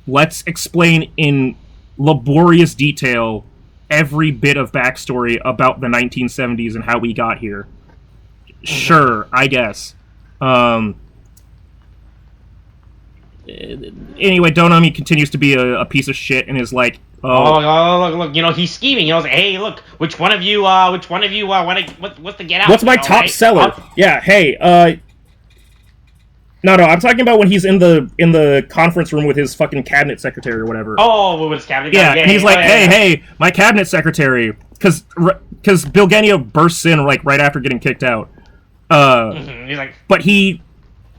let's explain in laborious detail every bit of backstory about the 1970s and how we got here. Sure, I guess. Anyway, Donami continues to be a piece of shit and is like,
look, you know, he's scheming. You know, like, hey, look, which one of you want to, what's the get out?
What's my top seller? Yeah, hey, no, I'm talking about when he's in the conference room with his fucking cabinet secretary or whatever.
Oh, with his cabinet?
Yeah, and he's like, hey, my cabinet secretary, because Bilgenia bursts in, like, right after getting kicked out.
He's like,
but he,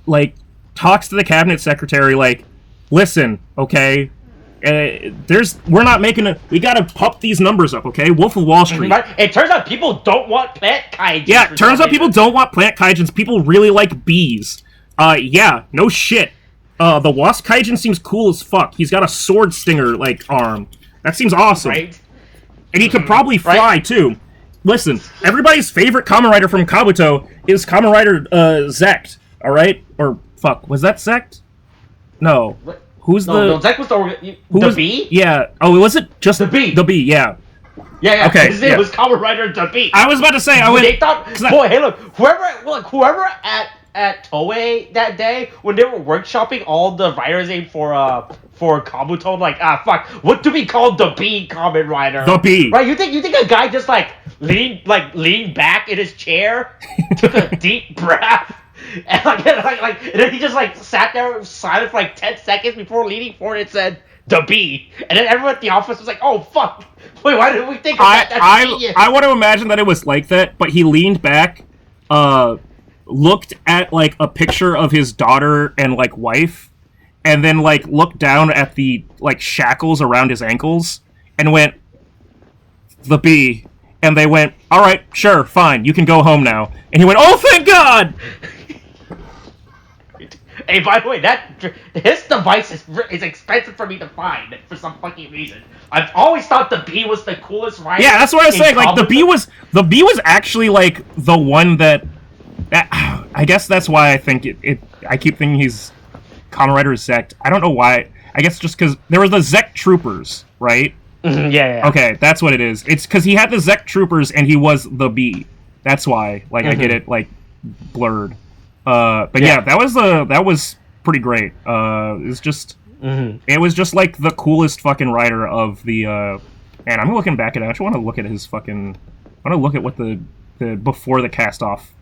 like, talks to the cabinet secretary like, listen, okay, we're not making we gotta pump these numbers up, okay? Wolf of Wall Street.
It turns out people don't want plant kaijins.
Yeah, it turns out people don't want plant kaijins. People really like bees. Yeah, no shit. The wasp kaijin seems cool as fuck. He's got a sword stinger, like, arm. That seems awesome.
Right.
And he could probably fly, too. Listen, everybody's favorite Kamen Rider from Kabuto is Kamen Rider Zect, alright? Or, fuck, was that Zect? No. Who's
no, Zect was the Bee?
Yeah. Oh, was it just
TheBee?
TheBee, yeah.
Yeah.
Okay,
His name was Kamen Rider TheBee.
I was about to say,
They thought, boy, hey, look, whoever at Toei that day when they were workshopping all the riders name for Kabuto, like, fuck, what do we call TheBee Kamen Rider?
TheBee.
Right? You think a guy just leaned back in his chair, took a deep breath, and and then he just sat there silent for 10 seconds before leaning forward and said TheBee, and then everyone at the office was like, oh fuck. Wait, why didn't we think of that?
I want to imagine that it was like that, but he leaned back, looked at a picture of his daughter and wife, and then looked down at the shackles around his ankles and went, TheBee, and they went, all right, sure, fine, you can go home now. And he went, oh, thank God.
Hey, by the way, his device is expensive for me to find for some fucking reason. I've always thought TheBee was the coolest rider.
Yeah, that's what I was saying. TheBee was actually the one that I guess that's why I think I keep thinking he's Kamen Rider Zect. I don't know why. I guess just because there was the Zect Troopers, right?
Mm-hmm, yeah.
Okay, that's what it is. It's because he had the Zect Troopers and he was TheBee. That's why. I get it blurred. But yeah, that was pretty great. It's just it was just the coolest fucking rider of the and I'm looking back at it. I actually want to look at his fucking I want to look at what the before the cast off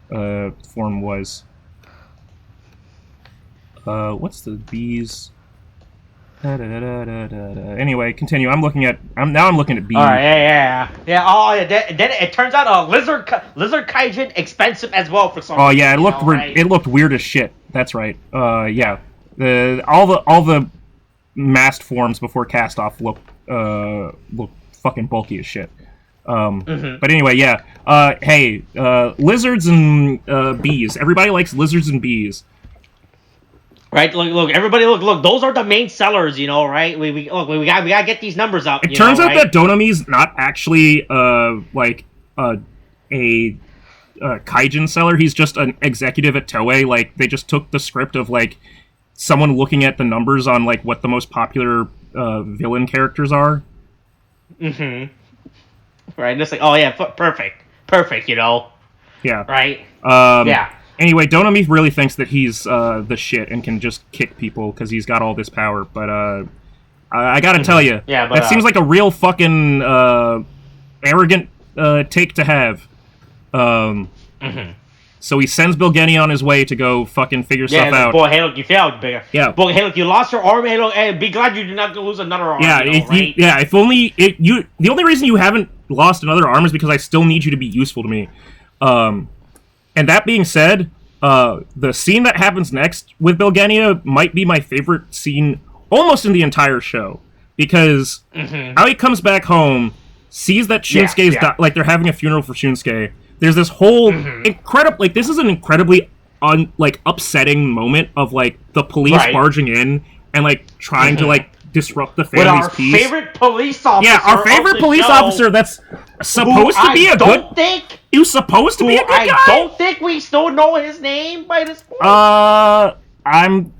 form was. What's the bees? Anyway, continue. I'm looking at B.
All right, yeah. Oh, yeah. Then it turns out lizard kaijin expensive as well for some.
Oh yeah, it looked weird as shit. That's right. Yeah. All the masked forms before cast off look fucking bulky as shit. But anyway, yeah. Hey, lizards and bees. Everybody likes lizards and bees.
Right, look, everybody, look. Those are the main sellers, right? We gotta get these numbers up.
It turns out that Donami's not actually a kaijin seller. He's just an executive at Toei. They just took the script of someone looking at the numbers on what the most popular villain characters are.
Mm-hmm. Right, just oh yeah, perfect.
Yeah.
Right.
Yeah. Anyway, Donami really thinks that he's the shit and can just kick people because he's got all this power. But I gotta tell you, that seems like a real fucking arrogant take to have. So he sends Bilgeni on his way to go fucking figure stuff out.
Boy, hey, look, you failed, bigger.
Yeah.
Boy, hey, look, you lost your arm. Hey, look, be glad you did not lose another arm.
Yeah,
right?
if only the only reason you haven't lost another arm is because I still need you to be useful to me. And that being said, the scene that happens next with Bilgenia might be my favorite scene almost in the entire show. Because how he comes back home, sees that Shunsuke's they're having a funeral for Shunsuke. There's this whole incredible, this is an incredibly upsetting moment of the police barging in and trying to disrupt the family's peace.
With our favorite police officer.
Yeah, our favorite police officer that's supposed to be a good. He was supposed to be a good guy.
I don't think we still know his name by this point.
I'm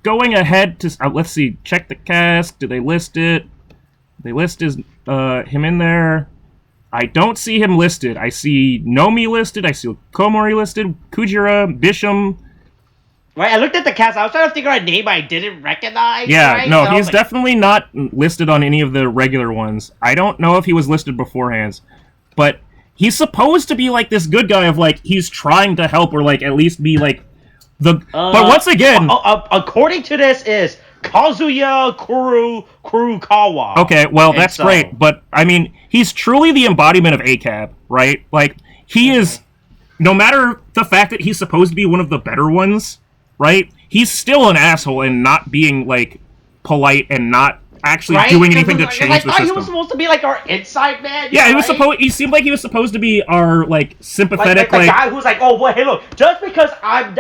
going ahead to let's see. Check the cast. Do they list it? They list him in there. I don't see him listed. I see Nomi listed. I see Komori listed. Kujira, Bisham.
Right, I looked at the cast. I was trying to figure out a name I didn't recognize.
Yeah,
right?
no, he's definitely not listed on any of the regular ones. I don't know if he was listed beforehand, but he's supposed to be this good guy of he's trying to help or at least be the. But once again,
according to this, is Kazuya Kurukawa.
Okay, well that's great, but I mean he's truly the embodiment of ACAB, right? He is. No matter the fact that he's supposed to be one of the better ones. Right? He's still an asshole and not being, polite and not actually doing anything to change the system. I thought
he was supposed to be, our inside man.
Yeah, he seemed like he was supposed to be our, sympathetic,
the guy who's oh, well, hey, look, just because I'm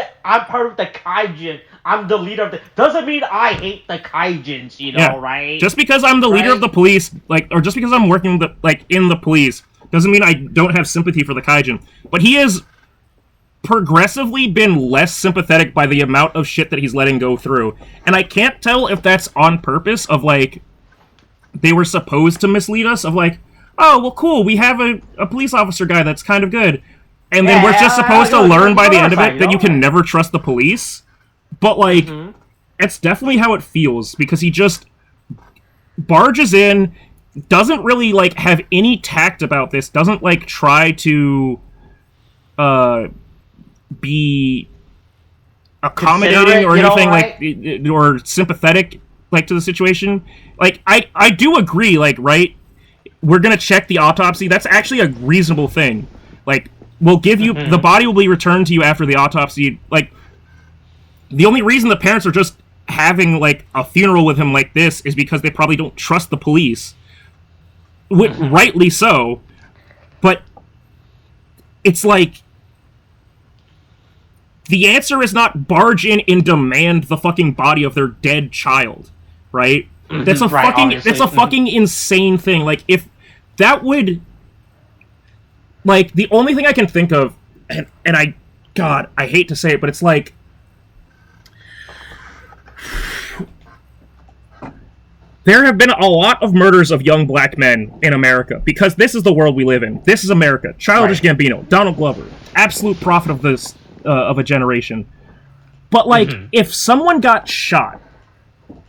part of the Kaijin, I'm the leader of the... Doesn't mean I hate the Kaijins, right?
Just because I'm the leader of the police, or just because I'm working, in the police, doesn't mean I don't have sympathy for the Kaijin. But he is... progressively been less sympathetic by the amount of shit that he's letting go through. And I can't tell if that's on purpose of, they were supposed to mislead us of like, oh, well, cool, we have a police officer guy that's kind of good. And then we're just supposed to learn by the end of it that you can never trust the police. But, like, it's definitely how it feels, because he just barges in, doesn't really, like, have any tact about this, doesn't, like, try to be accommodating or anything, like, or sympathetic, like, to the situation. Like, I do agree, like, right, we're gonna check the autopsy. That's actually a reasonable thing. Like, we'll give you, the body will be returned to you after the autopsy. Like, the only reason the parents are just having, like, a funeral with him like this is because they probably don't trust the police. Rightly so. But it's like, the answer is not barge in and demand the fucking body of their dead child, right? That's a fucking insane thing. Like, if that would, like, the only thing I can think of, and I hate to say it, but it's like, there have been a lot of murders of young black men in America, because this is the world we live in. This is America. Childish Gambino, Donald Glover, absolute prophet of this, of a generation. But, like, if someone got shot,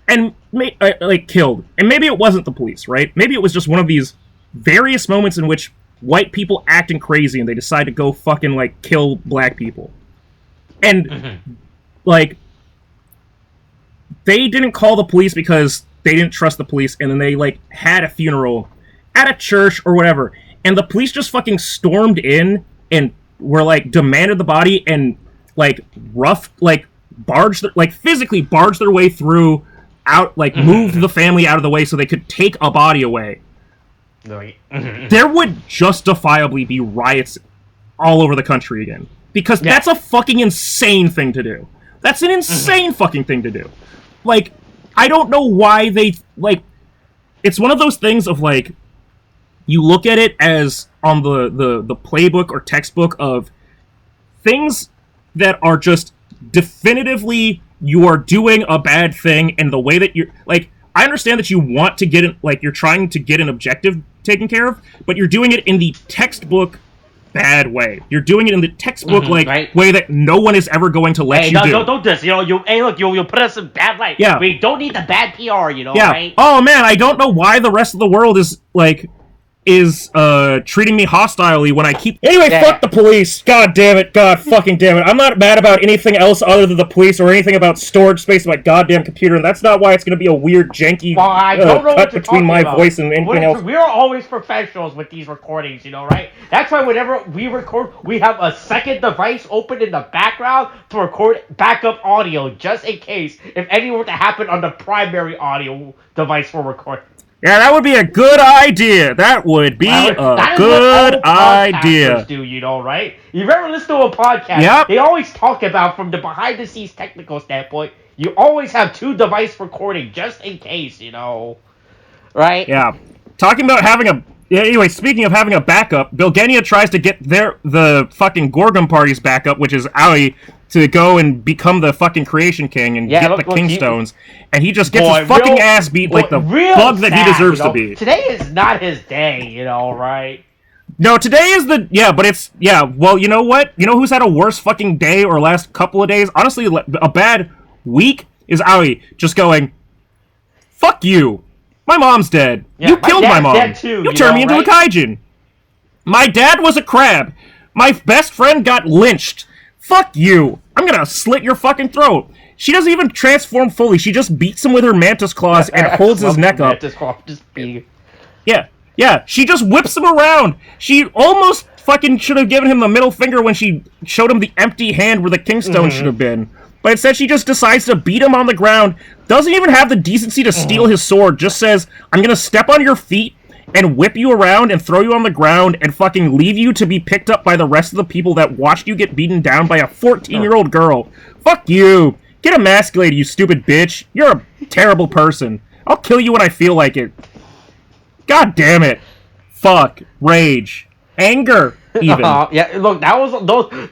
and, like, killed, and maybe it wasn't the police, right? Maybe it was just one of these various moments in which white people acting crazy and they decide to go fucking, like, kill black people. And, like, they didn't call the police because they didn't trust the police, and then they, like, had a funeral at a church or whatever, and the police just fucking stormed in and were, like, demanded the body and, like, physically barged their way through, out, like, moved the family out of the way so they could take a body away. There would justifiably be riots all over the country again. Because that's a fucking insane thing to do. That's an insane fucking thing to do. Like, I don't know why they, like, it's one of those things of, like, you look at it as on the playbook or textbook of things that are just definitively, you are doing a bad thing, and the way that you're, like, I understand that you want to get it, like, you're trying to get an objective taken care of, but you're doing it in the textbook bad way. You're doing it in the textbook, way that no one is ever going to let you do.
Don't this, you'll put us in bad light.
Yeah.
We don't need the bad PR, right?
Oh, man, I don't know why the rest of the world is, like, treating me hostilely when I keep... Anyway, fuck the police! God damn it, God fucking damn it. I'm not mad about anything else other than the police or anything about storage space of my goddamn computer, and that's not why it's gonna be a weird, janky cut between my voice and anything else.
We're always professionals with these recordings, right? That's why whenever we record, we have a second device open in the background to record backup audio, just in case if anything were to happen on the primary audio device we're recording.
Yeah, that would be a good idea. That would be a good idea.
Do right? You've ever listened to a podcast? They always talk about, from the behind-the-scenes technical standpoint, you always have two device recording just in case, right?
Yeah. Talking about having a... Anyway, speaking of having a backup, Bilgenia tries to get the fucking Gorgon party's backup, which is Aoi, to go and become the fucking Creation King and get the Kingstones, and he just gets his fucking ass beat like the bug that he deserves to be.
Today is not his day, right?
No, today is the... Yeah, but it's... Yeah, well, you know what? You know who's had a worse fucking day or last couple of days? Honestly, a bad week is Aoi just going, fuck you. My mom's dead. Yeah, you killed my mom. Dead too, you turned me into a kaijin. My dad was a crab. My best friend got lynched. Fuck you. I'm gonna slit your fucking throat. She doesn't even transform fully. She just beats him with her mantis claws and holds his neck up. Yeah. She just whips him around. She almost fucking should have given him the middle finger when she showed him the empty hand where the Kingstone should have been. But instead she just decides to beat him on the ground. Doesn't even have the decency to steal his sword. Just says, I'm gonna step on your feet and whip you around and throw you on the ground and fucking leave you to be picked up by the rest of the people that watched you get beaten down by a 14-year-old girl. Fuck you. Get emasculated, you stupid bitch. You're a terrible person. I'll kill you when I feel like it. God damn it. Fuck. Rage. Anger, even.
Yeah, look, that was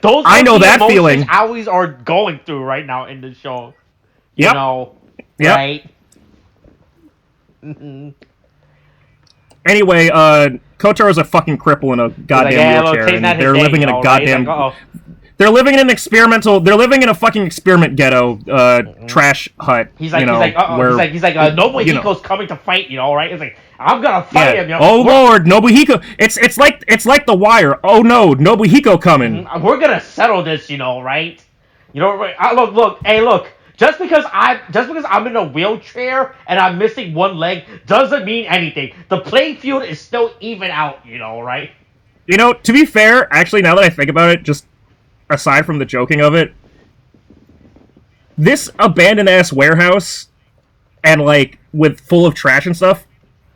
those
I know that feeling.
Always are going through right now in the show.
Yep.
Right?
Anyway, Kotaro's a fucking cripple in a goddamn wheelchair, and they're living in a goddamn. They're living in an experimental. They're living in a fucking experiment ghetto, trash hut.
He's like, Nobuhiko's coming to fight, right? It's like, I'm gonna fight him.
Oh Lord, Nobuhiko! It's like The Wire. Oh no, Nobuhiko coming.
We're gonna settle this, right? Look. Just because I'm in a wheelchair and I'm missing one leg doesn't mean anything. The playing field is still even out, right?
To be fair, actually, now that I think about it, just aside from the joking of it, this abandoned-ass warehouse and, with full of trash and stuff,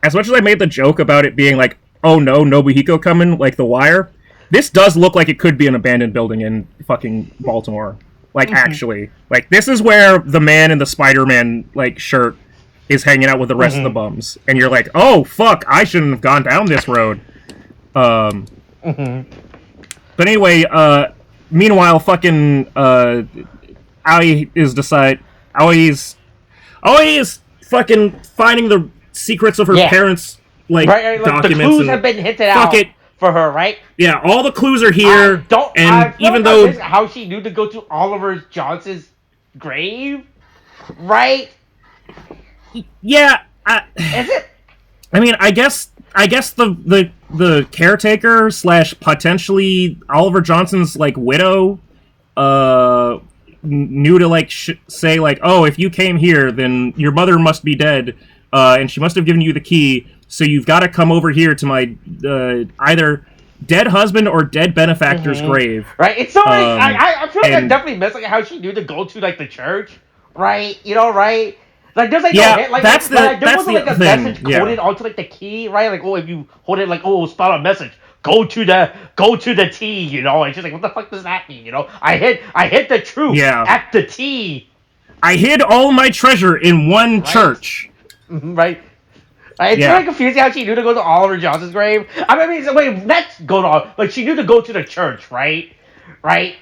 as much as I made the joke about it being like, oh no, Nobuhiko coming, like The Wire, this does look like it could be an abandoned building in fucking Baltimore. Actually. This is where the man in the Spider-Man, shirt is hanging out with the rest of the bums. And you're like, oh, fuck, I shouldn't have gone down this road. But anyway, meanwhile, fucking Aoi is fucking finding the secrets of her parents' documents.
The clues have been hinted out for her, right?
Yeah, all the clues are here.
How she knew to go to Oliver Johnson's grave, right?
Yeah,
is it?
I mean, I guess the caretaker / potentially Oliver Johnson's widow knew to say oh, if you came here, then your mother must be dead, and she must have given you the key, so you've got to come over here to my either dead husband or dead benefactor's grave.
Right. It's so I feel like I definitely missed how she knew to go to the church, right? Right. There's
that's the
message coded onto the key, right? If you hold it spell a message, go to the T, and she's like, what the fuck does that mean? I hid the truth at the T.
I hid all my treasure in one church.
Right. It's really confusing how she knew to go to Oliver Johnson's grave. I mean, let's go to she knew to go to the church, right? Right.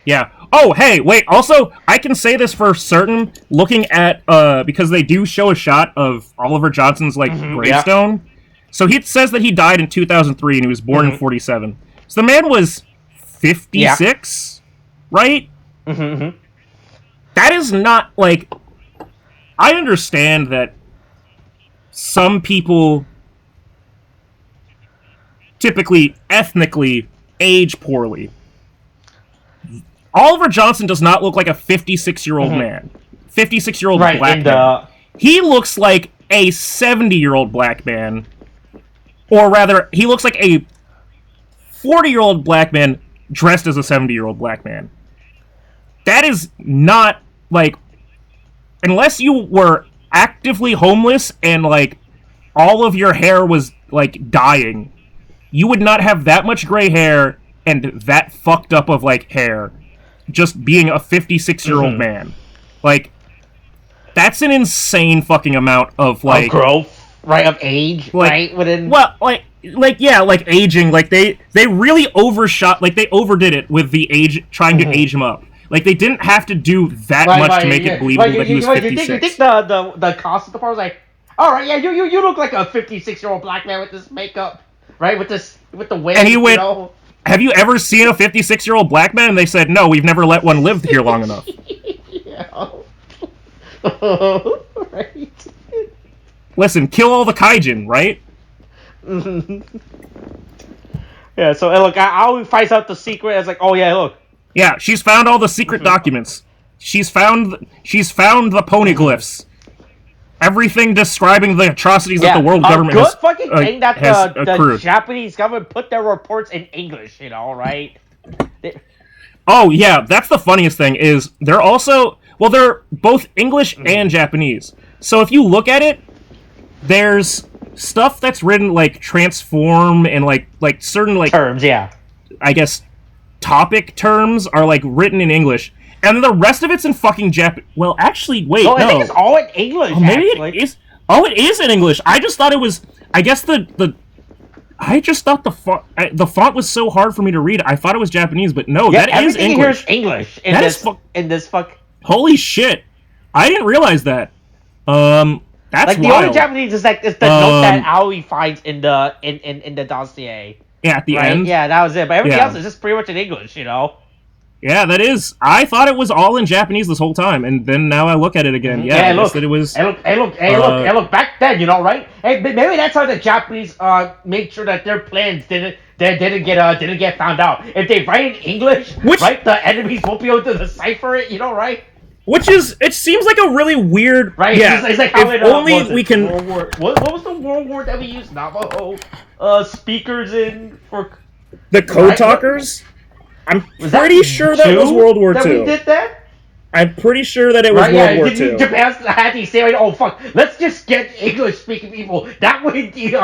Yeah. Oh, hey, wait. Also, I can say this for certain. Looking at because they do show a shot of Oliver Johnson's gravestone. Yeah. So he says that he died in 2003 and he was born in 47. So the man was 56, right?
Mm-hmm.
That is not I understand that some people typically ethnically age poorly. Oliver Johnson does not look like a 56-year-old man. 56-year-old black man. He looks like a 70-year-old black man. Or rather, he looks like a 40-year-old black man dressed as a 70-year-old black man. That is not, unless you were actively homeless and, all of your hair was, dying, you would not have that much gray hair and that fucked up of, hair. Just being a 56-year-old man. That's an insane fucking amount of,
of growth, right? Of age, right? Within...
Well, aging. They really overshot, they overdid it with the age, trying to age him up. They didn't have to do that much to make it believable that he was 56.
You think the costume department was like, alright, yeah, you look like a 56-year-old black man with this makeup, right? With the wig,
and he went, have you ever seen a 56-year-old black man? And they said, no, we've never let one live here long enough.
Right.
Listen, kill all the kaijin, right?
Yeah, so look, I finds out the secret. It's oh yeah, look.
Yeah, she's found all the secret documents. She's found the poneglyphs. Everything describing the atrocities that the world government has
good fucking thing that the Japanese government put their reports in English, right?
Oh, yeah, that's the funniest thing, is they're also... Well, they're both English and Japanese. So if you look at it, there's stuff that's written, transform, and, certain,
terms, yeah.
I guess, topic terms are, written in English. And then the rest of it's in fucking Japanese. Well, actually, wait, no.
I think it's all in English,
maybe it is. Oh, it is in English. I just thought it was... I guess I just thought the font was so hard for me to read. I thought it was Japanese, but no, that is English.
English in this fuck.
Holy shit! I didn't realize that. That's
like the
wild.
only Japanese is like the note that Aoi finds in the dossier.
Yeah, at the
right?
end.
Yeah, that was it. But everything
Yeah.
else is just pretty much in English, you know.
Yeah, that is. I thought it was all in Japanese this whole time, and then now I look at it again. Yeah, I guess that it was.
Hey, look. Back then, you know, right? Hey, maybe that's how the Japanese made sure that their plans didn't get found out. If they write in English, right, the enemies won't be able to decipher it. You know, right?
Which is, it seems like a really weird.
Right.
Yeah.
It's like how
if only we can.
What was the World War that we used? Navajo speakers in for
the code talkers. I'm pretty sure that was World War II.
That we did that?
I'm pretty sure that it was World War II.
Japan had to say, oh fuck, let's just get English-speaking people. That way the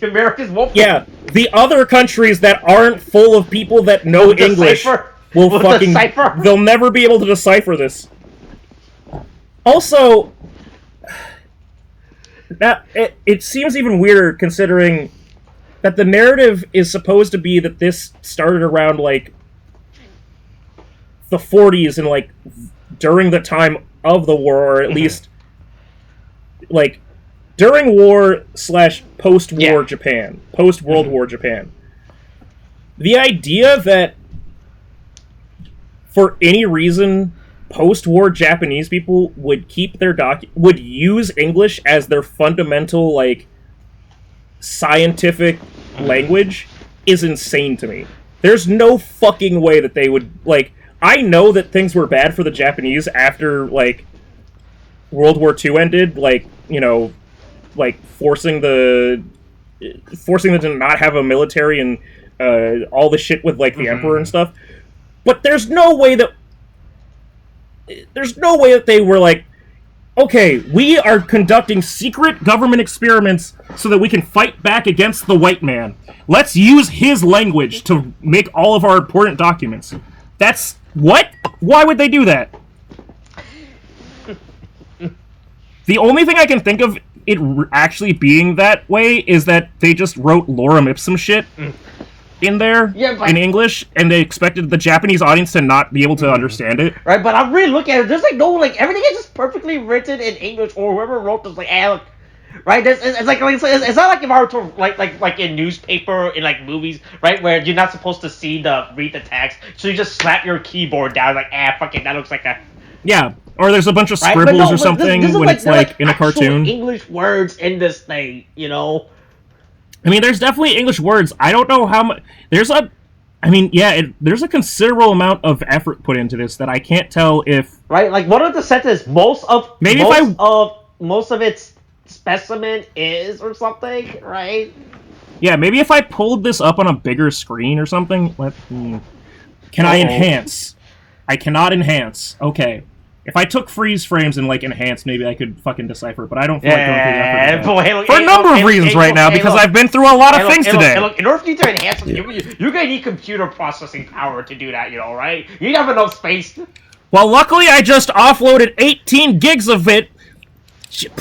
Americans won't...
Yeah, the other countries that aren't full of people that know English will fucking...
decipher.
They'll never be able to decipher this. Also, that it seems even weirder considering that the narrative is supposed to be that this started around, like, the 40s and, like, during the time of the war, or at least, like, during war / post-war Japan. Post-World War Japan. The idea that, for any reason, post-war Japanese people would keep their would use English as their fundamental, like, scientific language is insane to me. There's no fucking way that they would, like... I know that things were bad for the Japanese after, like, World War II ended, like, you know, like, forcing them to not have a military and all the shit with, like, the Emperor and stuff. But there's no way that they were like, okay, we are conducting secret government experiments so that we can fight back against the white man. Let's use his language to make all of our important documents. That's... What? Why would they do that? The only thing I can think of it actually being that way is that they just wrote lorem ipsum shit in there in English, and they expected the Japanese audience to not be able to understand it.
Right, but I'm really looking at it. There's like no, like, everything is just perfectly written in English, or whoever wrote this, like, look. Right, it's not like if I were to like in newspaper, in like movies, right, where you're not supposed to read the text, so you just slap your keyboard down, like, fuck it, that looks like a...
Yeah, or there's a bunch of scribbles or something this when it's like in a cartoon.
English words in this thing, you know.
I mean, there's definitely English words. I don't know how much. There's a considerable amount of effort put into this that I can't tell if.
Right, like one of the sentences, most of its specimen is or something, right?
Yeah, maybe if I pulled this up on a bigger screen or something. Can I enhance? I cannot enhance. Okay. If I took freeze frames and, like, enhance, maybe I could fucking decipher, but I don't feel like going through the effort for a number of reasons right now, because I've been through a lot of things today.
Look, in order for you to enhance something, you're going to need computer processing power to do that, you know, right? You don't have enough space.
Well, luckily I just offloaded 18 gigs of it.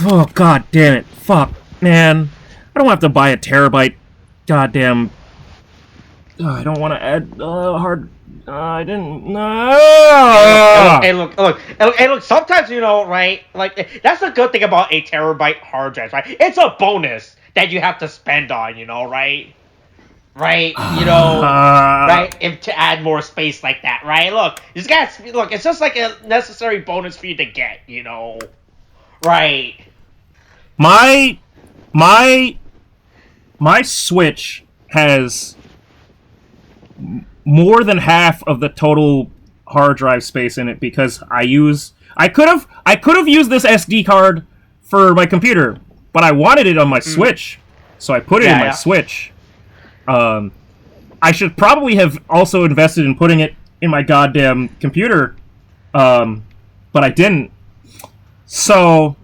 Oh, god damn it. Fuck, man. I don't have to buy a terabyte. Goddamn. I don't want to add hard... I didn't. No.
Hey, look. Sometimes, you know, right? Like, that's the good thing about a terabyte hard drive, right? It's a bonus that you have to spend on, you know, right? Right, you know, right? To add more space like that, right? Look, you just gotta look. It's just like a necessary bonus for you to get, you know, right?
My Switch has more than half of the total hard drive space in it because I could have used this SD card for my computer, but I wanted it on my Switch, so I put it in my Switch. I should probably have also invested in putting it in my goddamn computer, but I didn't. So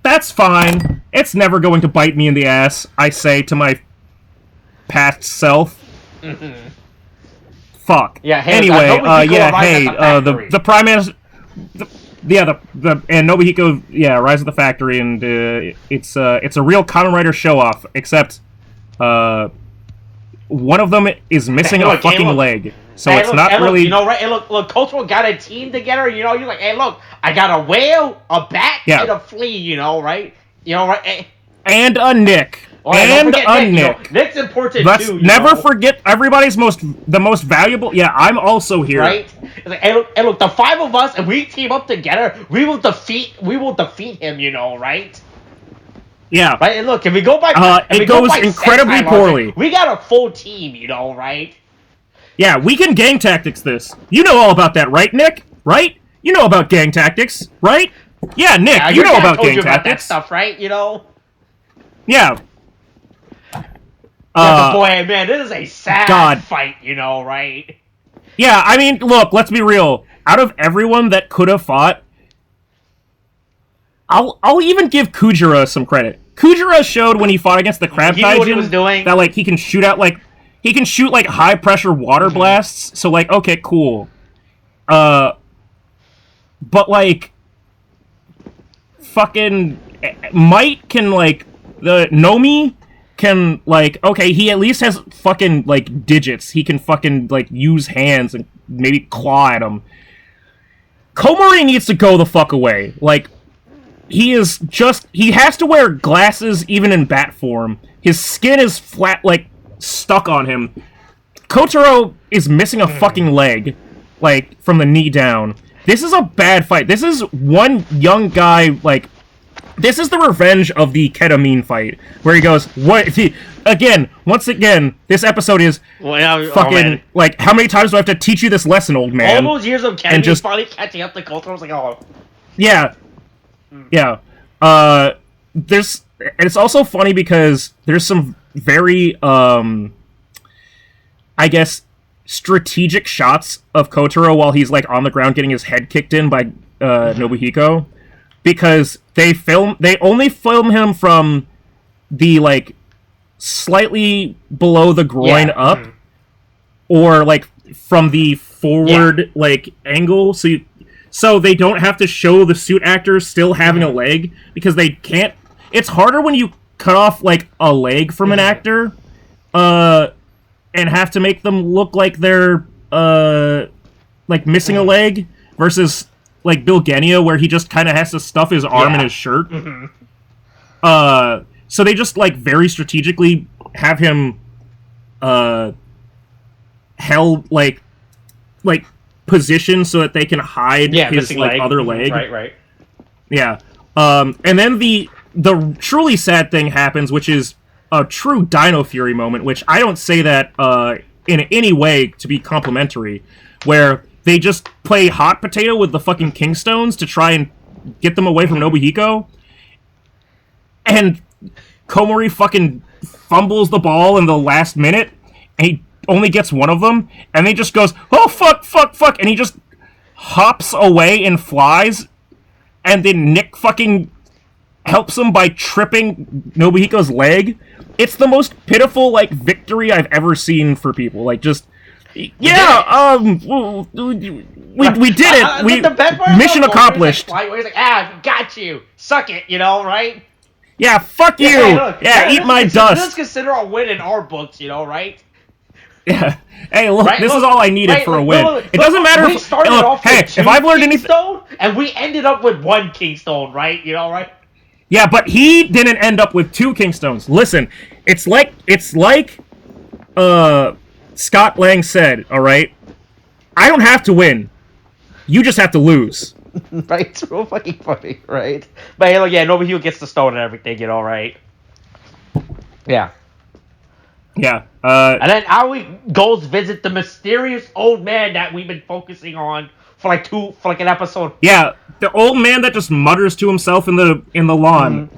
that's fine. It's never going to bite me in the ass, I say to my past self. Fuck.
Yeah. Hey,
anyway, the Prime Minister, and Nobuhiko, Rise of the Factory, and it's a real Kamen Rider show off, except one of them is missing
Hey,
a
look, hey,
fucking
look.
leg. So
Hey,
it's
look,
not
hey, look,
really...
you know, right? Hey, look, Cultural got a team together. You know, you're like, hey, look, I got a whale, a bat,
Yeah.
and a flea. You know, right? You know, right? Hey,
And a Nick.
oh, hey, don't
And
forget
a
Nick. You know,
Nick.
Nick's important
Let's
too. You
never
know?
forget everybody's the most valuable... Yeah, I'm also here.
Right? It's like, hey, look, the five of us, and we team up together, we will defeat him. You know, right?
Yeah.
Right? And look, if we go by,
It goes incredibly
Sentai
poorly.
logic, we got a full team. You know, right?
Yeah, we can gang tactics this. You know all about that, right, Nick? Right? You know about gang tactics, right? Yeah, Nick,
Yeah,
you
your
know
dad
about
told
gang
you about that
tactics.
stuff, right? You know.
Yeah.
Yeah, but boy, man, this is a sad
God.
fight. You know, right?
Yeah, I mean, look, let's be real. Out of everyone that could have fought, I'll even give Kujira some credit. Kujira showed when he fought against the Crab
He knew
Kaijin
what he was doing.
that like he can shoot like high pressure water blasts. So like, okay, cool. But like fucking Might can like the Nomi can like okay, he at least has fucking like digits. He can fucking like use hands and maybe claw at him. Komori needs to go the fuck away. Like he has to wear glasses even in bat form. His skin is flat like stuck on him. Kotaro is missing a fucking leg like from the knee down. This is a bad fight. This is one young guy, like, this is the revenge of the ketamine fight, where he goes, once again, this episode is fucking, like, how many times do I have to teach you this lesson, old man?
All those years of ketamine finally catching up to culture, I was like, oh.
Yeah. Yeah. It's also funny because there's some very, I guess, strategic shots of Kotaro while he's like on the ground getting his head kicked in by Nobuhiko, because they only film him from the like slightly below the groin up, or like from the forward like angle, so they don't have to show the suit actors still having a leg, because they can't. It's harder when you cut off like a leg from an actor, and have to make them look like they're, like, missing a leg, versus, like, Bill Genia, where he just kind of has to stuff his arm in his shirt. So they just, like, very strategically have him, held, like, positioned so that they can hide his, like, other leg.
Right.
Yeah. And then the truly sad thing happens, which is a true Dino Fury moment, which I don't say that in any way to be complimentary, where they just play hot potato with the fucking Kingstones to try and get them away from Nobuhiko, and Komori fucking fumbles the ball in the last minute, and he only gets one of them, and he just goes, oh, fuck, and he just hops away and flies, and then Nick fucking helps him by tripping Nobuhiko's leg. It's the most pitiful, like, victory I've ever seen for people. Like, just, we did it. Mission accomplished.
He's like, got you. Suck it, you know, right?
Yeah, fuck you. Eat my dust.
Let's consider a win in our books, you know, right?
Yeah. Hey, look, this is all I needed for a win. It doesn't matter
if... if
I've learned anything...
And we ended up with one Kingstone, right? You know, right?
Yeah, but he didn't end up with two Kingstones. Listen, it's like Scott Lang said, alright? I don't have to win. You just have to lose.
Right? It's real fucking funny, right? But hey, look, yeah, Nobuhiko gets the stone and everything, you know, right? Yeah.
Yeah.
And then Aoi goes visit the mysterious old man that we've been focusing on for like an episode.
Yeah, the old man that just mutters to himself in the lawn.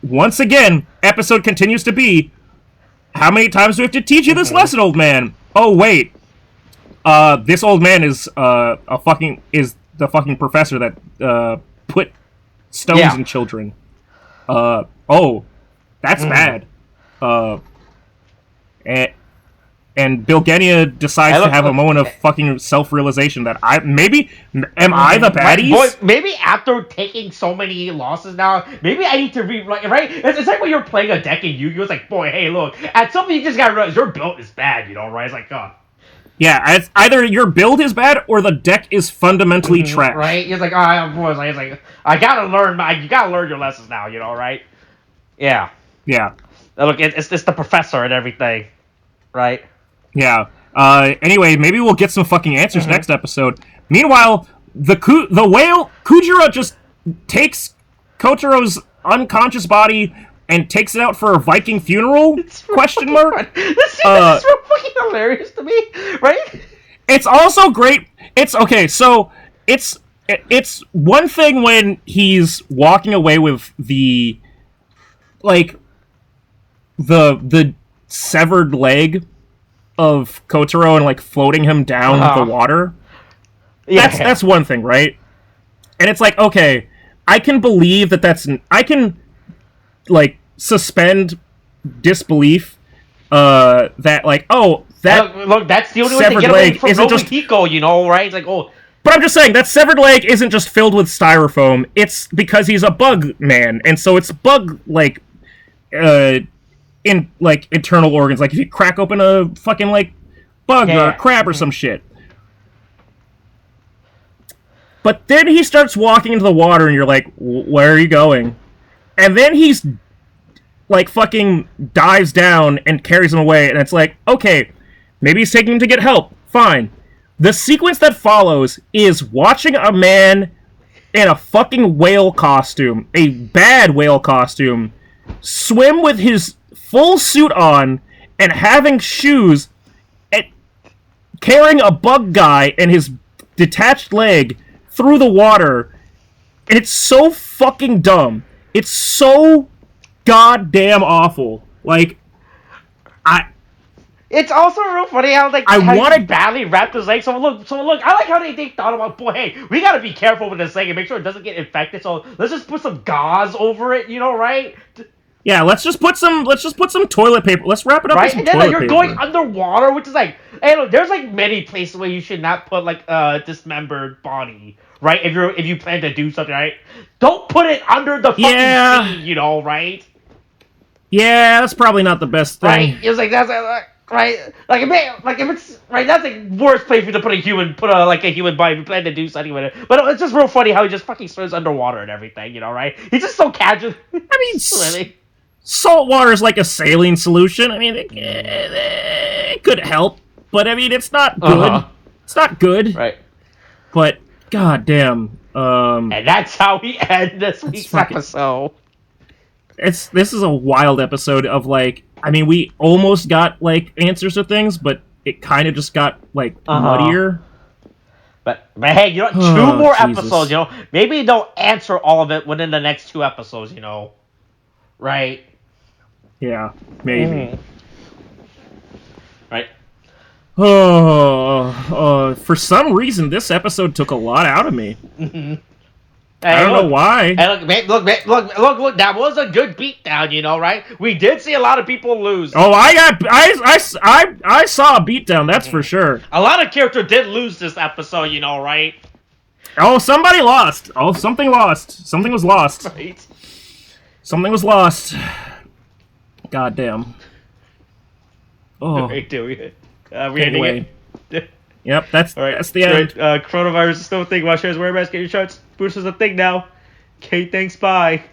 Once again, episode continues to be, how many times do we have to teach you this lesson, old man? Oh wait, this old man is the fucking professor that put stones in children. Oh, that's bad. and Bilgenia decides to have a moment of fucking self-realization that I the baddies?
Boy, maybe after taking so many losses now, maybe I need to right? It's like when you're playing a deck in Yu-Gi-Oh! It's like, boy, hey, look, at some point you just gotta realize your build is bad, right? It's like,
yeah, it's either your build is bad or the deck is fundamentally trash.
Right? It's like, it's like, I gotta learn, you gotta learn your lessons now, right? Yeah.
Yeah.
Look, it's the professor and everything, right?
Yeah. Anyway, maybe we'll get some fucking answers next episode. Meanwhile, the whale Kujira just takes Kotaro's unconscious body and takes it out for a Viking funeral? Question mark.
This is so fucking hilarious to me, right?
It's also great. It's okay. So it's one thing when he's walking away with the severed leg of Kotaro and like floating him down the water. Yeah, that's one thing, right? And it's like, okay, I can believe I can like suspend disbelief that like, oh, that
look, that's the only way to get away from Hiko, right? It's like, oh.
But I'm just saying, that severed leg isn't just filled with styrofoam. It's because he's a bug man, and so it's bug like in like internal organs. Like if you crack open a fucking like bug or a crab or some shit. But then he starts walking into the water, and you're like, where are you going? And then he's like fucking dives down and carries him away, and it's like, okay, maybe he's taking him to get help. Fine. The sequence that follows is watching a man in a fucking whale costume, a bad whale costume, swim with his full suit on and having shoes and carrying a bug guy and his detached leg through the water. And it's so fucking dumb. It's so goddamn awful. Like,
it's also real funny how he badly wrapped his leg. So look, I like how they thought about, boy, hey, we gotta be careful with this leg and make sure it doesn't get infected. So let's just put some gauze over it, right?
Yeah, let's just put some toilet paper. Let's wrap it up with some toilet paper. And then
you're going underwater, which is like, hey, look, there's like many places where you should not put like a dismembered body, right? If you plan to do something, right? Don't put it under the fucking sea, right?
Yeah, that's probably not the best thing.
Right? It was like that's right. Like if it's right, that's the worst place for you to put a human body if you plan to do something with it. But it's just real funny how he just fucking swims underwater and everything, right? He's just so casual.
I mean, salt water is like a saline solution. I mean, it could help, but I mean, it's not good. It's not good.
Right.
But goddamn.
And that's how we end this week's episode.
This is a wild episode of like, I mean, we almost got like answers to things, but it kind of just got like muddier.
But hey, 2 more episodes, maybe they'll answer all of it within the next 2 episodes, right?
Yeah, maybe.
Right.
For some reason, this episode took a lot out of me.
Hey,
I don't know why.
Hey, look! That was a good beatdown, right? We did see a lot of people lose.
Oh, I saw a beatdown. That's for sure.
A lot of characters did lose this episode, right?
Oh, somebody lost. Oh, something lost. Something was lost.
Right.
Something was lost. Goddamn. Oh.
Right, we
anyway.
Ending it.
Yep, that's the end.
Coronavirus is still a thing. Wash your hands, wear a mask, get your shots. Boost is a thing now. Okay, thanks, bye.